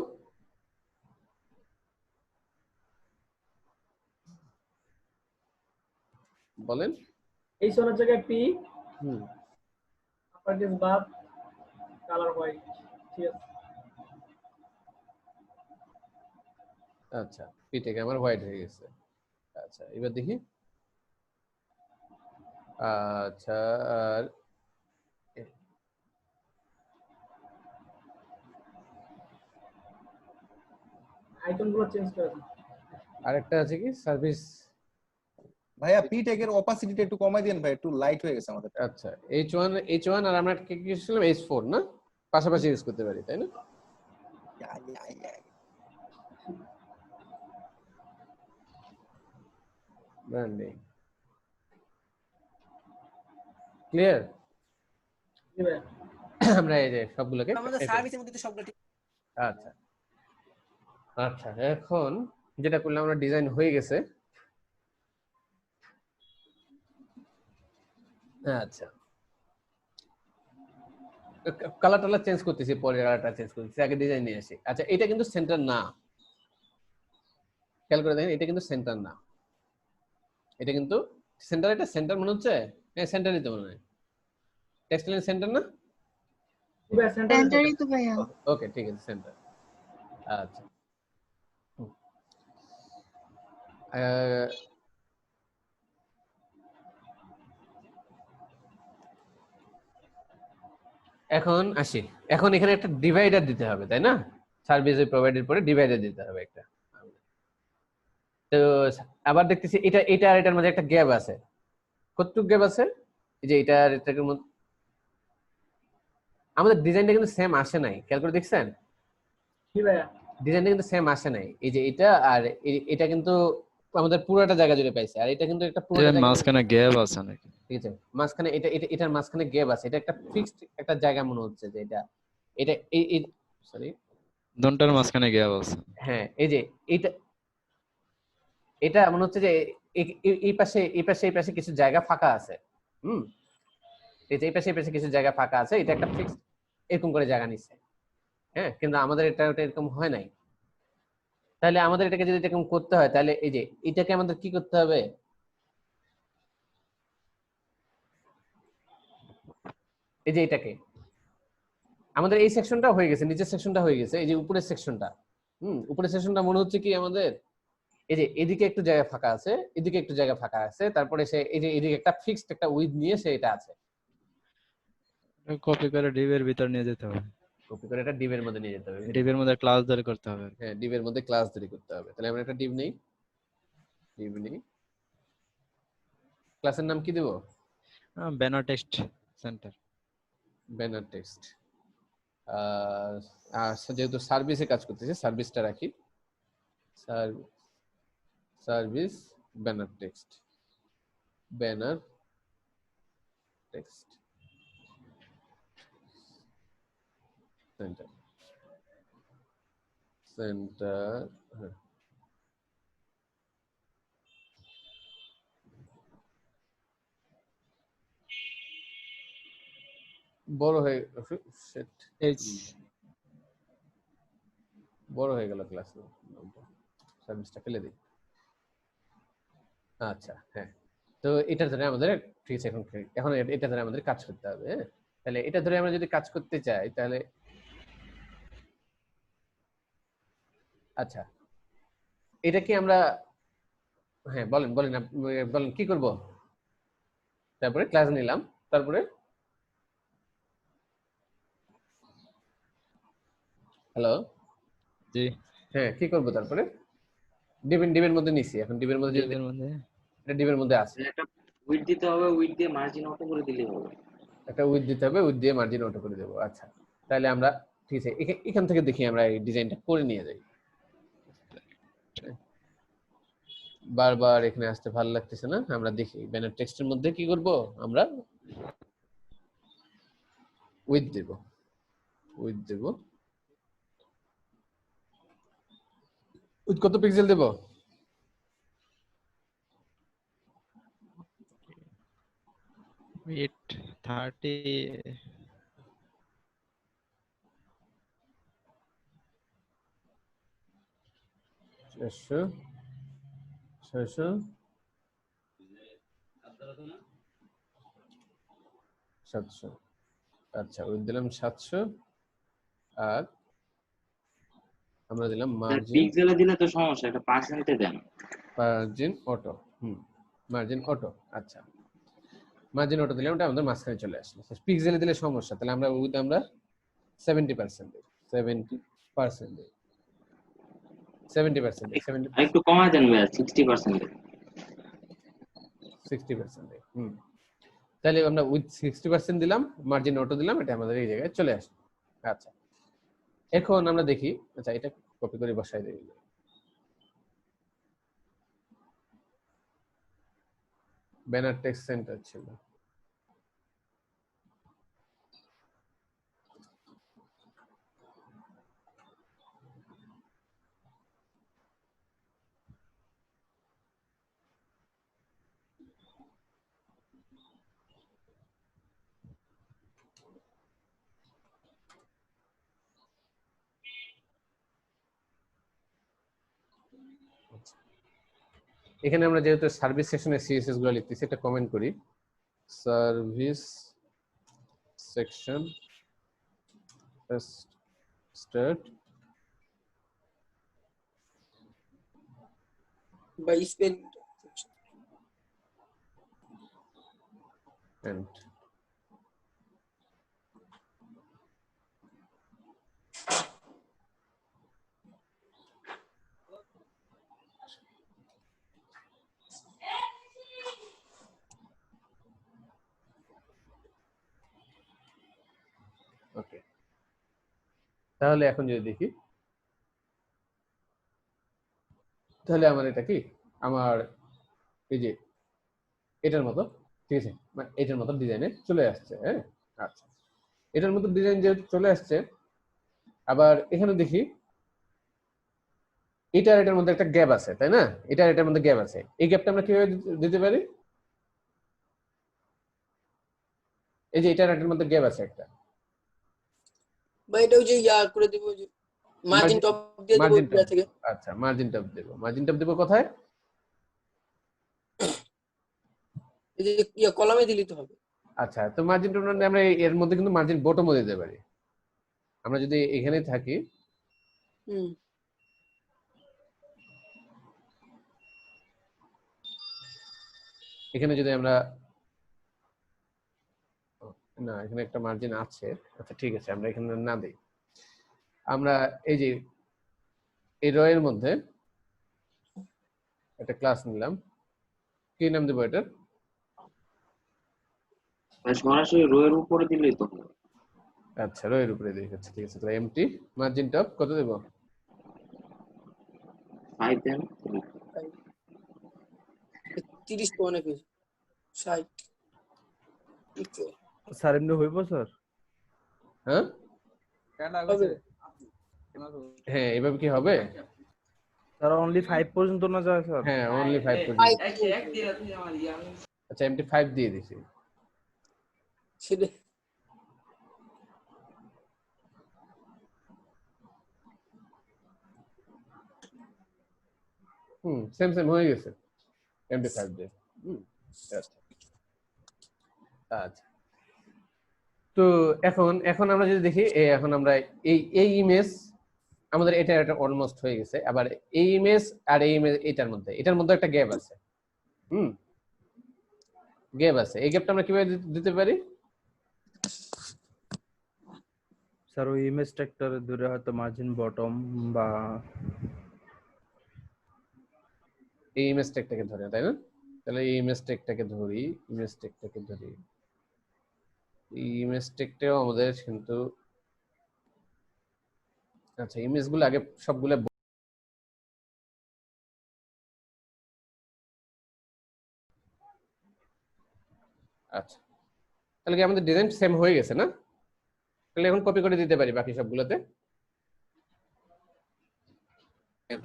বলেন।
এই সোনার জায়গায় পি
হুম
uppercase বাদ কালার হোয়াইট। ঠিক আছে।
আচ্ছা পিটেক আমার হোয়াইট হয়ে গেছে। আচ্ছা এবার দেখি। আচ্ছা আর
আইকনগুলো চেঞ্জ করে দিন।
আরেকটা আছে কি সার্ভিস।
ভাইয়া পি ট্যাগের অপাসিটিটা একটু কমাই দেন ভাই, একটু লাইট হয়ে গেছে আমাদের।
আচ্ছা H1 আর আমরা কি ছিলাম H4 না? পাশাপাশি ইউজ করতে পারি, তাই না? Branding clear.
জি ভাইয়া।
আমরা এই যে সবগুলোকে
আমাদের সার্ভিসের মধ্যে তো সবগুলো ঠিক।
আচ্ছা আচ্ছা, এখন যেটা করলাম আমরা ডিজাইন হয়ে গেছে। আচ্ছা, কালার টালার চেঞ্জ করতেছি, পরে কালারটা চেঞ্জ করতেছি, আগে ডিজাইন নিয়ে আসি। আচ্ছা, এটা কিন্তু সেন্টার না, খেয়াল করে দেখেন, এটা কিন্তু সেন্টার না, এটা কিন্তু সেন্টার। এটা সেন্টার মনে হচ্ছে, হ্যাঁ সেন্টারই তো মনে হয়, টেক্সটাইল সেন্টার না?
জি ভাইয়া, সেন্টারে
সেন্টারই তো ভাইয়া।
ওকে ঠিক আছে, সেন্টার। আচ্ছা, এখন আসি, এখন এখানে একটা ডিভাইডার দিতে হবে, তাই না? সার্ভিস প্রোভাইডের পরে ডিভাইডার দিতে হবে একটা। তো আবার দেখতেছি এটা এটা আর এটার মাঝে একটা গ্যাপ আছে। কতটুকু গ্যাপ আছে? এই যে এটা আর এটার মধ্যে আমাদের ডিজাইনটা কিন্তু সেম আসে নাই, খেয়াল করে দেখছেন?
জি ভাইয়া।
ডিজাইনটা কিন্তু সেম আসে নাই। এই যে এটা আর এটা কিন্তু আমাদের পুরোটা জায়গা জুড়ে পাইছে, আর এটা কিন্তু একটা পুরোটা জায়গা
মাঝখানে গ্যাপ আছে নাকি?
ঠিক আছে, মাঝখানে এটার মাঝখানে গ্যাপ আছে। এটা একটা ফিক্সড একটা জায়গা মনে হচ্ছে যে এটা এটা এই সরি,
দন্টার মাঝখানে গ্যাপ আছে।
হ্যাঁ এই যে এটা এটা মনে হচ্ছে যে এই পাশে এই পাশে এই পাশে কিছু জায়গা ফাঁকা আছে। এই যে এই পাশে এই পাশে কিছু জায়গা ফাঁকা আছে, এটা একটা ফিক্সড এরকম করে জায়গা নিচ্ছে। হ্যাঁ, কিন্তু আমাদের এটা ওটা এরকম হয় নাই। তাহলে আমাদের এটাকে যদি এরকম করতে হয়, তাহলে এই যে এটাকে আমাদের কি করতে হবে? এই যে এটাকে আমাদের এই সেকশনটা হয়ে গেছে, নিচের সেকশনটা হয়ে গেছে, এই যে উপরের সেকশনটা উপরের সেকশনটা মনে হচ্ছে কি আমাদের এই যে এদিকে একটু জায়গা ফাঁকা আছে, এদিকে একটু জায়গা ফাঁকা আছে, তারপরে সে এই যে এদিকে একটা ফিক্সড একটা উইথ নিয়ে সে এটা আছে।
কপি করে ডিভের ভিতর নিয়ে যেতে হবে,
কপি করে এটা ডিভের মধ্যে নিয়ে যেতে হবে,
ডিভের মধ্যে ক্লাস ধরে করতে হবে।
হ্যাঁ ডিভের মধ্যে ক্লাস তৈরি করতে হবে। তাহলে আমরা একটা ডিভ নেই, ডিভ নেই, ক্লাসের নাম কি দেব?
Banner text centre.
Banner text. যেহেতু সার্ভিসে কাজ করতেছে, সার্ভিসটা রাখি, service banner text, banner text centre, centre. হ্যাঁ, বড় হয়ে বড় হয়ে গেল ক্লাস, সার্ভিসটা ফেলে দিই। আচ্ছা হ্যাঁ, তো এটা ধরে আমাদের ঠিক আছে, এখন এটা ধরে আমাদের কাজ করতে হবে। হ্যাঁ, তাহলে এটা ধরে আমরা যদি কাজ করতে চাই তাহলে আচ্ছা এটা কি আমরা, হ্যাঁ বলেন বলেন বলেন কি করব? তারপরে ক্লাস নিলাম, তারপরে হ্যালো
জি
হ্যাঁ কি করব? তারপরে ডিভের মধ্যে নিছি, এখন ডিভের মধ্যে
ডিভের মধ্যে
এটা ডিভের মধ্যে আছে,
একটা উইথ দিতে হবে, উইথ দিয়ে মার্জিন অটো করে দিলেই হবে।
একটা উইথ দিতে হবে, উইথ দিয়ে মার্জিন অটো করে দেবো। আচ্ছা তাহলে আমরা ঠিক আছে এখান থেকে দেখি আমরা এই ডিজাইনটা করে নিয়ে যাই। বারবার এখানে আসতে ভালো লাগতেছে না, আমরা দেখি ব্যানার টেক্সটের মধ্যে কি করব, আমরা উইথ দেব, উইথ দেব, উইথ কত পিক্সেল দেব?
উইথ 30
600 700 আচ্ছা উইথ দিলাম 700, আর আমরা দিলাম মার্জিন,
পিক্সেলে দিলে তো সমস্যা, এটা পার্সেন্টে দেন।
Margin auto, margin auto. আচ্ছা মার্জিন অটো দিলাম, ওটা আমাদের মাঝখানে চলে আসলো। পিক্সেলে দিলে সমস্যা, তাহলে আমরা উইথ আমরা 70% দিই, 70% দিই, 70% দিই, 70
একটু কমায় দেন ভাই, 60%
60% দিই। তাহলে আমরা উইথ 60% দিলাম, মার্জিন অটো দিলাম, এটা আমাদের এই জায়গায় চলে আসলো। আচ্ছা এখন আমরা দেখি, আচ্ছা এটা কপি করে বসাই দিই। ব্যানার টেক্সট সেন্টার ছিল। এখানে আমরা যেহেতু সার্ভিস সেকশনে সিএসএস গুলো লিখতেছি, একটা কমেন্ট করি, service section start
by spell
and ওকে। তাহলে এখন যদি দেখি, তাহলে আমার এটা কি, আমার এই যে এটার মতো, ঠিক আছে, মানে এটার মতো ডিজাইনে চলে আসছে। হ্যাঁ, আচ্ছা, এটার মতো ডিজাইন যেহেতু চলে আসছে, আবার এখানে দেখি এটা আর এটার মধ্যে একটা গ্যাপ আছে, তাই না? এটা আর এটার মধ্যে গ্যাপ আছে। এই গ্যাপটা আমরা কিভাবে দিতে পারি? এই যে এটা আর এটার মধ্যে গ্যাপ আছে একটা,
বা এটাও যে ইয়া করে দিব, যে মার্জিন টপ দিয়ে দেব
মার্জিন
ইয়া
টপ।
থেকে।
আচ্ছা, মার্জিন টপ দেব। মার্জিন টপ দেব কোথায়?
এই যে ইয়া কলামে দিলেই তো হবে।
আচ্ছা, তো মার্জিন টপ আমরা এর মধ্যে কিন্তু মার্জিন বটমও দিতে পারি। আমরা যদি এখানে থাকি, এখানে যদি আমরা, না এখানে একটা মার্জিন আছে, আচ্ছা ঠিক আছে, আমরা এখানে না দিই। আমরা এই যে এই রো এর মধ্যে একটা ক্লাস নিলাম, কি নাম দেব এটার?
সরাসরি রো এর উপরে দিলেই তো হবে।
আচ্ছা, রো এর উপরে দিয়ে দিচ্ছি, ঠিক আছে। তাহলে এমটি মার্জিন টপ কত দেব?
5 দেন।
30 তো অনেক বেশি, 60 একটু
স্যার এমনি হইব স্যার?
হ্যাঁ
হবে।
হ্যাঁ, এভাবে কি হবে?
স্যার অনলি 5 পর্যন্ত না যায় স্যার?
হ্যাঁ, অনলি 5 পর্যন্ত। আচ্ছা, এমটি 5 দিয়ে দিছি।
সেটা
সেম সেম হয়ে গেছে এমটি 5 দিয়ে। আচ্ছা আচ্ছা, তো এখন এখন আমরা যদি দেখি, এখন আমরা এই ইমেজ আমাদের এটা অলমোস্ট হয়ে গেছে। আবার এই ইমেজ আর এই ইমেজ এটার মধ্যে একটা গ্যাপ আছে। গ্যাপ আছে। এই গ্যাপটা আমরা কিভাবে দিতে পারি?
স্যার ওই ইমেজ ট্যাগটার ধরে হয়তো মার্জিন বটম বা
এই ইমেজ ট্যাগটাকে ধরে, তাই না? তাহলে এই ইমেজ ট্যাগটাকে ধরি, ইমেজ ট্যাগটাকে ধরি। এই ইমেজ ট্যাগটাও আমাদের কিন্তু, আচ্ছা ইমেজগুলো আগে সবগুলো, আচ্ছা তাহলে কি আমাদের ডিজাইন সেম হয়ে গেছে না? তাহলে এখন কপি করে দিতে পারি বাকি সবগুলোতে।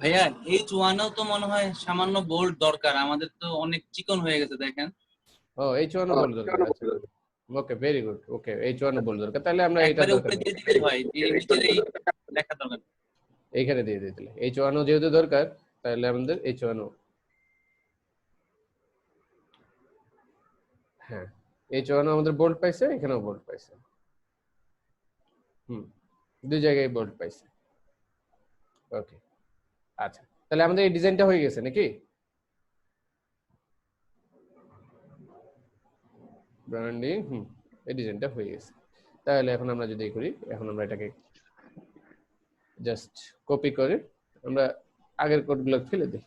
ভাইয়া H1 তো মনে হয় সামান্য বোল্ড দরকার, আমাদের তো অনেক চিকন হয়ে গেছে দেখেন।
ও H1 বোল্ড দরকার আছে। ওকে, ভেরি গুড। ওকে, H1 বোল্ড দরকার, তাহলে আমরা এটা
একবারে
দরকার
উপরে দিয়ে দিলেই হয়, দিয়ে নিচেই লেখা দরকার।
এইখানে দিয়ে দিলে H1 যেহেতু দরকার, তাহলে আমাদের H1, হ্যাঁ H1 আমাদের বোল্ড পাইছে, এখানেও বোল্ড পাইছে। দুই জায়গায় বোল্ড পাইছে। ওকে, আচ্ছা তাহলে আমাদের এই ডিজাইনটা হয়ে গেছে নাকি? ব্র্যান্ডিং, এই ডিজাইনটা হয়ে গেছে। তাহলে এখন আমরা যদি করি, এখন আমরা এটাকে জাস্ট কপি করে আমরা আগের কোডগুলো ফেলে দিই।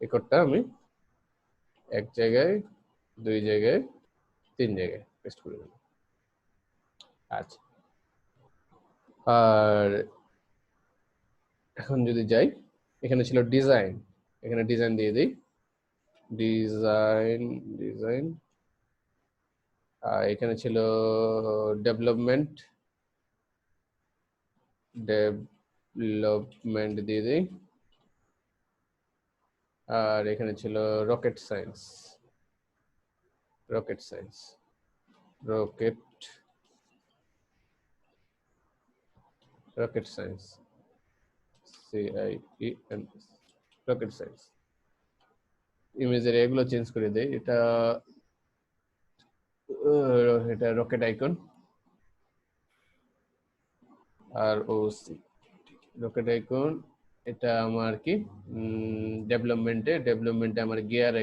এই কোডটা আমি এক জায়গায়, দুই জায়গায়, তিন জায়গায় পেস্ট করে দিলাম। আচ্ছা আর এখন যদি যাই, এখানে ছিল ডিজাইন, এখানে ডিজাইন দিয়ে দিই, ডিজাইন এখানে ছিল ডেভেলপমেন্ট দিয়ে দিই, আর এখানে ছিল rocket science rocket science CIENS rocket science. ইমেজের এগুলো চেঞ্জ করে দেই, এটা রকেট আইকন আর ওসি রকেট আইকন। এটা আমার কি ডেভেলপমেন্টে আমার গিয়ার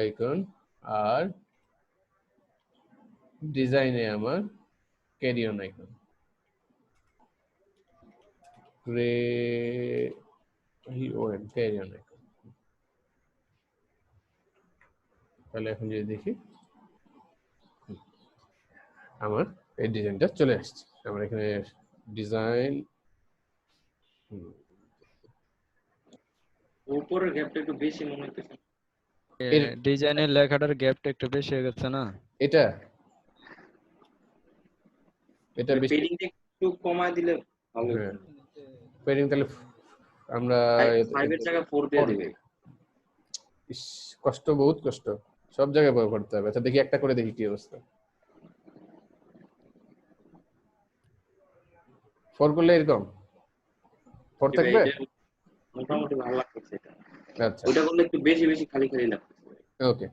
আইকন, আর ডিজাইনে আমার carry on icon, carry on icon. তাহলে এখন যদি দেখি আমার এই ডিজাইনটা চলে আসছে। আমার এখানে ডিজাইন
উপরের গ্যাপটা একটু বেশি মনে হচ্ছে।
ডিজাইনের লেখাটার গ্যাপটা একটু বেশি হয়ে গেছে না?
এটা বেশি,
পেডিংটা একটু কমায় দিলে ভালো হতো।
পেডিং তাহলে আমরা
5 এর জায়গায় 4 দিয়ে দিবে।
কষ্ট, বহুত কষ্ট, সব জায়গায় ব্যবহার করতে হবে। আচ্ছা দেখি একটা করে দেখি কি অবস্থা। 4 করলে এরকম 4 থাকবে,
মোটামুটি ভালো লাগছে এটা।
আচ্ছা
ওটা করলে একটু বেশি বেশি খালি খালি লাগছে।
ওকে,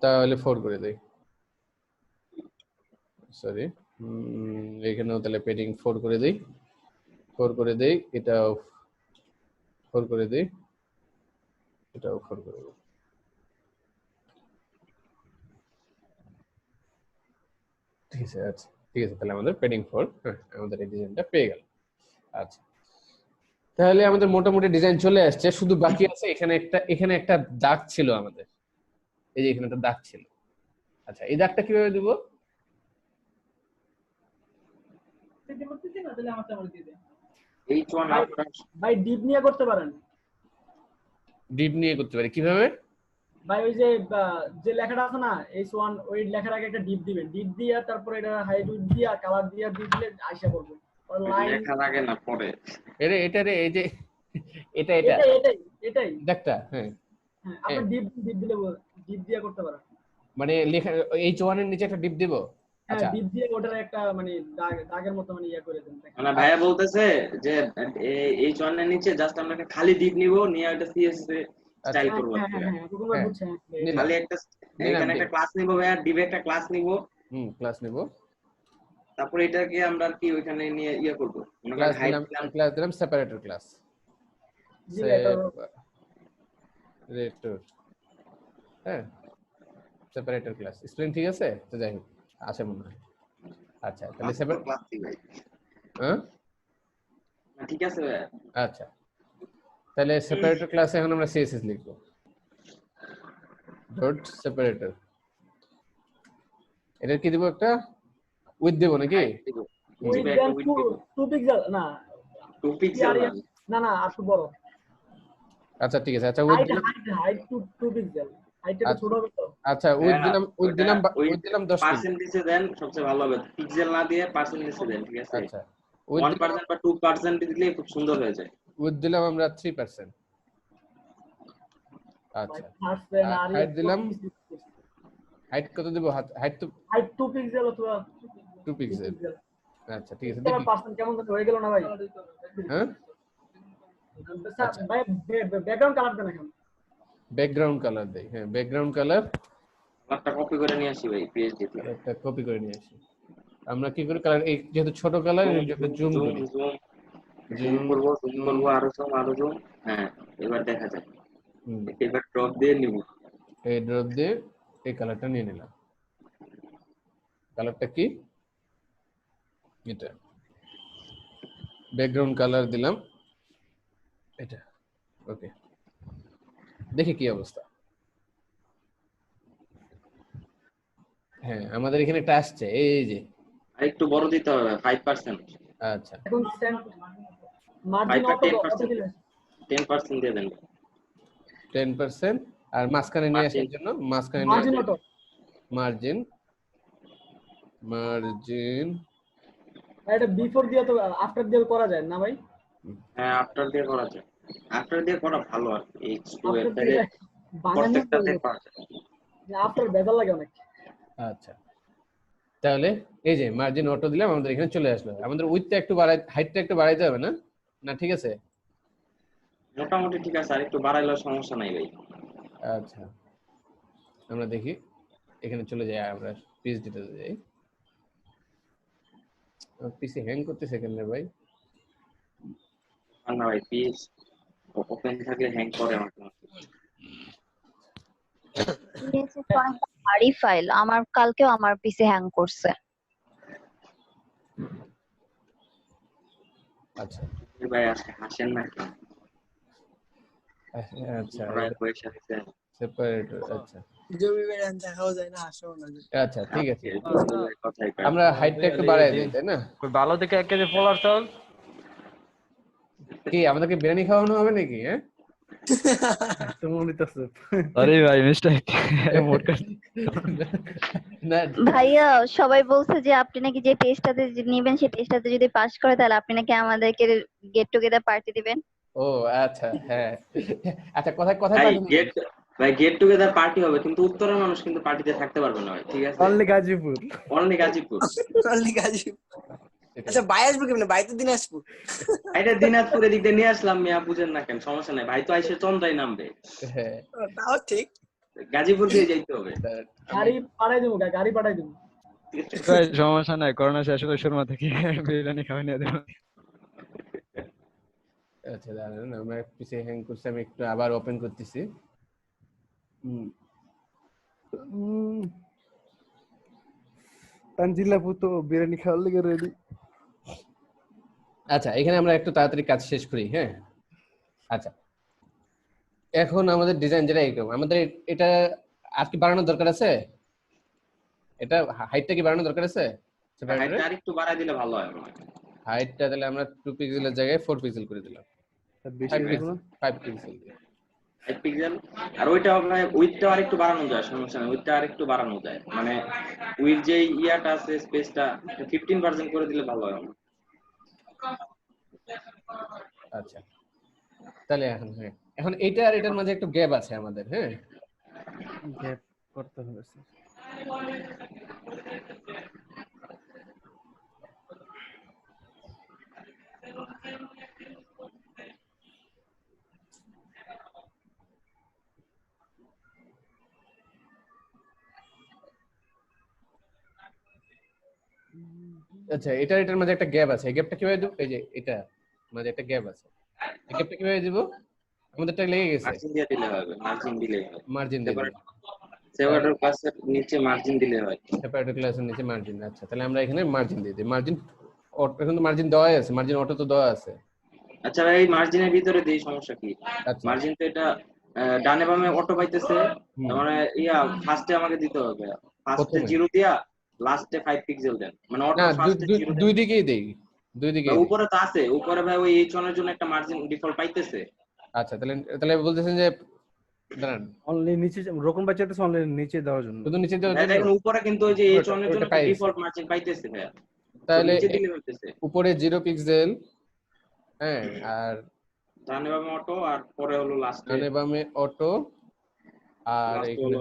তাহলে 4 করে দেই। সরি, এখানেও তাহলে পেডিং 4 করে দেই, 4 করে দেই, এটাও 4 করে দেই, এটাও 4 করে দেই। ঠিক আছে, আচ্ছা ঠিক আছে, তাহলে আমাদের পেডিং 4, আমাদের এই ডিজাইনটা পেয়ে গেল। আচ্ছা, তাহলে আমাদের মোটামুটি ডিজাইন চলে আসছে, শুধু বাকি আছে এখানে একটা দাগ ছিল আমাদের, এই যে এখানে একটা দাগ ছিল। আচ্ছা, এই দাগটা কিভাবে দিব?
এই চোয়ান
ভাই ডিপ নিয়ে করতে পারেন।
ডিপ নিয়ে করতে পারি কিভাবে?
ভাই ওই যে লেখাটা আছে না H1, ওই লেখার আগে একটা ডিপ দিবেন, ডিপ দিয়ে তারপর এটা হাইলাইট দিয়ে কালার দিয়ে দিলে আইসা পড়বে লাইন।
লেখা লাগে না পরে।
এটা রে, এই যে এটা
এটাই
দাগটা। হ্যাঁ
হ্যাঁ, আপনি ডিপ দিলে ডিপ দিয়ে করতে পারেন।
মানে লেখা H1 এর নিচে একটা ডিপ দিব।
হ্যাঁ,
আচ্ছা,
ডিপ দিয়ে ওটার একটা মানে দাগের মতো মানে ইয়া করে দেন।
মানে ভাইয়া বলতেছে যে এই চোয়ানের নিচে জাস্ট আমরা একটা খালি ডিপ নিব, নিয়ে একটা সিএস স্টাইল করব। খালি একটা এখানে একটা ক্লাস নিব ভাইয়া, ডিবে একটা ক্লাস নিব,
ক্লাস নিব,
তারপর এটাকে আমরা কি ওইখানে নিয়ে ইয়া করব।
ক্লাস দিলাম সেপারেটর ক্লাস, হ্যাঁ সেপারেটর ক্লাস। স্পেলিং ঠিক আছে তো? যাই হোক, আছে মনে হয়। আচ্ছা, তাহলে সেপারেটর
ক্লাস কি ভাই?
হ্যাঁ
ঠিক আছে ভাই।
আচ্ছা, তাহলে সেপারেটর ক্লাসে এখন আমরা সিএসএস লিখব, ডট সেপারেটর। এটা কি দিব? একটা উইথ দেব নাকি?
উইথ দেন 2 পিক্সেল না
2 পিক্সেল
না না আর একটু বড়।
আচ্ছা ঠিক আছে, আচ্ছা উইথ দিলাম,
হাইট 2 পিক্সেল, হাইটটা ছোট হবে তো।
আচ্ছা উইথ দিলাম 10
পার্সেন্টেজে দেন, সবচেয়ে ভালো হবে। পিক্সেল না দিয়ে পার্সেন্টেজে দেন, ঠিক আছে?
আচ্ছা
1% বা 2% দিলে খুব সুন্দর হয়ে যায়।
উইথ দিলাম আমরা 3%। আচ্ছা, হাইট দিলাম, হাইট কত দেব? হাইট
2 পিক্সেল অথবা
2 পিক্সেল। আচ্ছা ঠিক আছে,
দেখি পার্সেন্ট কেমন হয়ে গেল না ভাই?
হ্যাঁ
ভাই ব্যাকগ্রাউন্ড কালার দেন এখন।
ব্যাকগ্রাউন্ড কালার দেই, হ্যাঁ ব্যাকগ্রাউন্ড কালার
একটা কপি করে নিয়ে আসি ভাই, পিএইচডি থেকে
একটা কপি করে নিয়ে আসি। আমরা কি করে কালার, এই যেহেতু ছোট কালার, এই জন্য জুম করি,
জুম করব আরো জুম। হ্যাঁ, এবার দেখা যায়। এবার ড্রপ দিয়ে নিব,
এই ড্রপ দিয়ে এই কালারটা নিয়ে নিলাম। কালারটা কি? এটা ব্যাকগ্রাউন্ড কালার দিলাম, এটা ওকে। দেখি কি অবস্থা। হ্যাঁ আমাদের এখানে একটা আসছে এই যে
আর একটু বড় দিতে হবে 5%।
আচ্ছা
এখন মার্জিন
5 বা
অটো
10%,
দিলে
10% দিয়ে দেন
10%। আর মাঝখানে নিয়ে আসার জন্য মাঝখানে নিয়ে
মার্জিন অটো
মার্জিন মার্জিন
এটা বিফোর দিয়ে তো আফটার দিয়ে করা যায় না ভাই?
হ্যাঁ আফটার দিয়ে করা যায়, আফটার দিয়ে করা ভালো আর H2 এর
আফটার
তাহলে
দিয়ে বানানো
প্রত্যেকটাতে করা যায়।
আফটার বেজাল লাগে অনেক।
আচ্ছা তাহলে এই যে মার্জিন অটো দিলাম, আমাদের এখানে চলে আসলো। আমাদের উইডথটা একটু বাড়াই, হাইটটা একটু বাড়াইতে হবে না? না ঠিক আছে,
মোটামুটি ঠিক আছে, আর একটু বাড়াইলেও সমস্যা নাই ভাই।
আচ্ছা আমরা দেখি এখানে চলে যাই, আমরা পিএইচডিতে যাই। পিসি হ্যাং করতেছে কেন রে ভাই?
না ভাই পিএইচ ওপেন থাকলে হ্যাং করে আমাকে।
অনেকটা ভারী ফাইল, আমার কালকেও আমার পিসি হ্যাং করছে।
আচ্ছা
ভাই আজকে হাসেন না কেন?
আচ্ছা
সেপারেটর,
আচ্ছা
জমি বেড়ান দেখাও যায় না, আসো না।
আচ্ছা ঠিক আছে, আমরা হাইটটা একটু বাড়াই দিই তাই না?
ভালো থেকে 1 কেজি পোলার চাল
কি আমাদেরকে বিরিয়ানি খাওয়ানো হবে নাকি? হ্যাঁ
আরে ভাই মিস্টেক
ভাইয়া সবাই বলছে যে আপনি নাকি যে টেস্টটাতে নেবেন সেই টেস্টটাতে যদি পাস করে তাহলে আপনি নাকি আমাদেরকে গেট টুগেদার পার্টি দিবেন।
ও আচ্ছা হ্যাঁ আচ্ছা কোথায় কোথায়
ভাই গেট টুগেদার পার্টি হবে, কিন্তু উত্তরের মানুষ কিন্তু পার্টিতে থাকতে পারবে না ভাই, ঠিক আছে?
Only Gazipur,
only Gazipur,
only Gazipur. আচ্ছা ভাই আসবো কেমনে? ভাই তো দিনাজপুর।
এটা দিনাজপুরের দিক দিয়ে নিয়ে আসলাম, মিয়া বুঝেন না কেন? সমস্যা নাই, ভাই তো আইসে চন্দ্রাই নামবে।
হ্যাঁ
তাও ঠিক, গাজীপুর দিয়ে যাইতে হবে।
গাড়ি পাঠাই দেবো, গাড়ি পাঠাই দেবো।
ভাই সমস্যা নাই, করোনা শেষ হলে শর্মা থেকে বিরিয়ানি খাওয়া নিয়ে দেবো।
আচ্ছা দাঁড়ান, আমরা পিছে হ্যাং করছি, আমি একটু আবার ওপেন করতেছি।
তানজিলাপু তো বিরিয়ানি খাওয়ার লেগে রেডি।
আচ্ছা এখানে আমরা একটু তাড়াতাড়ি কাজ শেষ করি। হ্যাঁ আচ্ছা এখন আমাদের ডিজাইন যেটা এরকম, আমাদের এটা আর কি বাড়ানোর দরকার আছে? এটা হাইটটা কি বাড়ানোর দরকার আছে?
হাইটটা আরেকটু বাড়াই দিলে ভালো হয়।
হাইটটা তাহলে আমরা 2 পিক্সেলের জায়গায় 4 পিক্সেল করে দিলাম। 5 পিক্সেল
5 পিক্সেল। আর ওইটা ভাই উইডথটা আরেকটু বাড়ানো যায়, সমস্যা নেই, উইডথটা আরেকটু বাড়ানো যায়, মানে উইড যে ইয়াটা আছে স্পেসটা 15% করে দিলে ভালো হয়।
আচ্ছা তাহলে এখন হ্যাঁ এখন এইটা আর এটার মাঝে একটু গ্যাপ আছে আমাদের। হ্যাঁ
গ্যাপ করতে হবে স্যার।
আচ্ছা এটার মাঝে একটা গ্যাপ আছে, এই গ্যাপটা কিভাবে দেব? এই যে এটা মাঝে একটা গ্যাপ আছে, এই গ্যাপটা কিভাবে দেব? আমাদেরটা লেগে গেছে,
মার্জিন দিয়ে দিলে হবে, মার্জিন দিলে হবে,
মার্জিন দিয়ে দিলে
সেপারেটর ক্লাসের নিচে মার্জিন দিলে হয়,
সেপারেটর ক্লাসের নিচে মার্জিন। আচ্ছা তাহলে আমরা এখানে মার্জিন দিয়ে দিই। মার্জিন এখন তো মার্জিন দেওয়াই আছে, মার্জিন অটো তো দেওয়া আছে।
আচ্ছা ভাই মার্জিনের ভিতরে দেই, সমস্যা কি? মার্জিন তো এটা ডানে বামে অটো পাইতেছে, মানে ইয়া ফার্স্টে আমাকে দিতে হবে, ফার্স্টে 0 দিয়া লাস্টে 5 পিক্সেল দেন, মানে অটো ফার্স্টে 0 দেন।
দুই দিকেই দেই, দুই দিকে
উপরে তো আছে, উপরে ভাই ওই H1 এর জন্য একটা মার্জিন ডিফল্ট পাইতেছে।
আচ্ছা তাহলে বলতেছেন যে দাঁড়ান
অনলি নিচে রকম বাচ্চাতে অনলি নিচে দেওয়ার জন্য,
শুধু নিচে দেওয়ার জন্য।
দেখেন উপরে কিন্তু ওই যে H1 এর জন্য ডিফল্ট মার্জিন পাইতেছে ভাই,
তাহলে
নিচে দিলে হইতেছে
উপরে 0 পিক্সেল, হ্যাঁ আর
ডানে বামে অটো, আর পরে হলো লাস্টে
ডানে বামে অটো, আর এখানে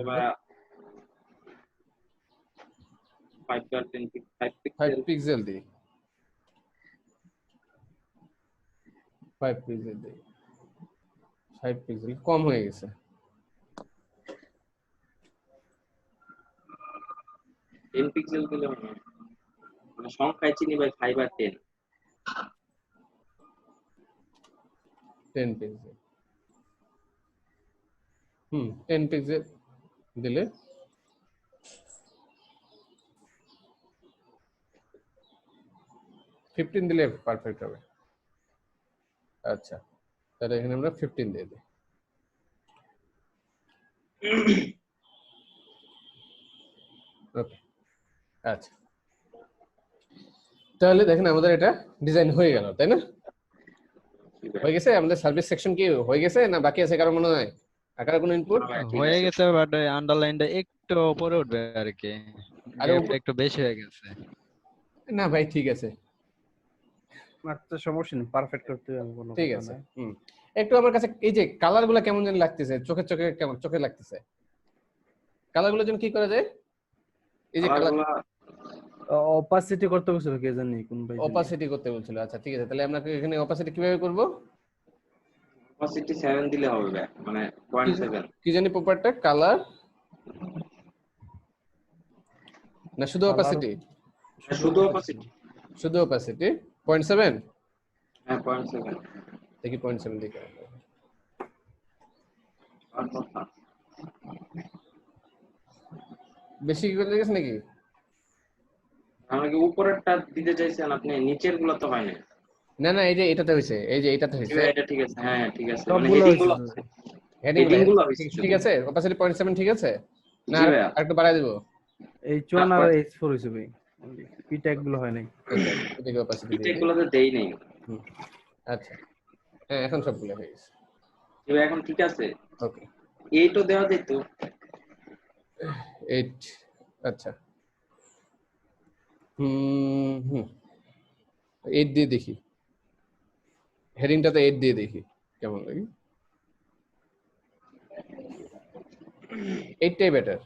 5 পিক্সেল দিই, 5 পিক্সেল দিই, 5 পিক্সেল কম হয়ে গেছে।
10 পিক্সেল দিলে হবে, মানে সংখ্যায় চিনি ভাই 5 আর 10
পিক্সেল 10 পিক্সেল দিলে ফিফটিন দিলে পারফেক্ট হবে। আচ্ছা তাহলে এখানে আমরা 15 দিয়ে দিই। ওকে আচ্ছা, তাহলে দেখেন আমাদের এটা ডিজাইন হয়ে গেল, তাই না? হয়ে গেছে আমাদের সার্ভিস সেকশন কি হয়ে গেছে না বাকি আছে কারো মনে হয়? আকার কোনো ইনপুট
হয়ে গেছে, বাট আন্ডারলাইনটা একটু উপরে উঠবে আর কি,
আরে
একটু বেশি হয়ে গেছে।
না ভাই ঠিক আছে,
মাত্র সমস্যা নেই, পারফেক্ট করতে হবে কোনো
ঠিক
কথা
আছে।
নাই।
একটু আমার কাছে এই যে কালারগুলো কেমন যেন লাগতেছে, চোখে কেমন চোখে লাগতেছে, কালারগুলো যেন কি করা যায়? এই যে কালার
অপাসিটি করতে বলছিল কে জানি কোন ভাই,
অপাসিটি করতে বলছিল। আচ্ছা ঠিক আছে, তাহলে আমরা এখানে অপাসিটি কিভাবে করব?
অপাসিটি 7 দিলে হবে ভাই, মানে 0.7।
কি জানি প্রপারটা কালার না শুধু অপাসিটি?
শুধু অপাসিটি,
শুধু অপাসিটি 0.7।
হ্যাঁ 0.7
দেখি 0.7 দিকে বেশি কি করে গেছে নাকি?
আমাকে উপরেরটা দিতে চাইছেন আপনি, নিচের গুলো তো হয় না।
না না, এই যে এটাতে হইছে, এই যে এটাতে হইছে,
এটা ঠিক আছে, হ্যাঁ ঠিক আছে, মানে
সবগুলো
হেডিং গুলো
হইছে, হেডিং গুলো ঠিক আছে। অপাসিটি 0.7 ঠিক আছে না? আরেকটু বাড়াই দেব।
H1 আর H4 হইছে ভাই, পি ট্যাগ গুলো হয় নাই।
দেখি অপাসিটি
পি ট্যাগ গুলো তো দেই নাই।
আচ্ছা হ্যাঁ, এখন সবগুলো হয়ে গেছে,
এবার এখন ঠিক আছে।
ওকে,
8 ও দেওয়া যেত।
8 আচ্ছা, 8 দিয়ে দেখি, হেডিংটাতে 8 দিয়ে দেখি কেমন লাগে। 8টাই বেটার।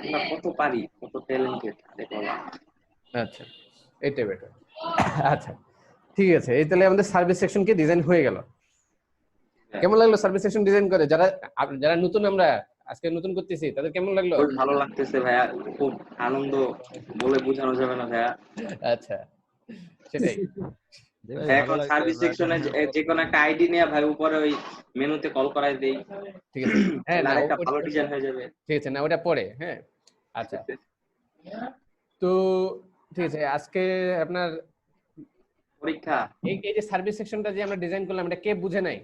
আমরা কত পারি, কত ট্যালেন্টেড দেখলা।
আচ্ছা এইটাই বেটার। আচ্ছা ঠিক আছে, এই তাহলে আমাদের সার্ভিস সেকশন কি ডিজাইন হয়ে গেল। কেমন লাগলো সার্ভিস সেকশন ডিজাইন করে? যারা যারা নতুন, আমরা আজকে নতুন করতেছি, তাদের কেমন লাগলো?
খুব ভালো লাগতেছে ভাইয়া, খুব আনন্দ বলে বোঝানো যাবে না ভাইয়া।
আচ্ছা সেটাই,
এখন সার্ভিস সেকশনে যে কোনো একটা আইডি নিয়ে ভাই উপরে ওই মেনুতে কল করাই দেই,
ঠিক আছে। হ্যাঁ না
একটা ভালো ডিজাইন হয়ে যাবে।
ঠিক আছে, না ওটা পরে। হ্যাঁ আচ্ছা, তো ঠিক আছে, আজকে আপনার
পরীক্ষা
এই যে সার্ভিস সেকশনটা যে আমরা ডিজাইন করলাম, এটা কে বুঝে নাই?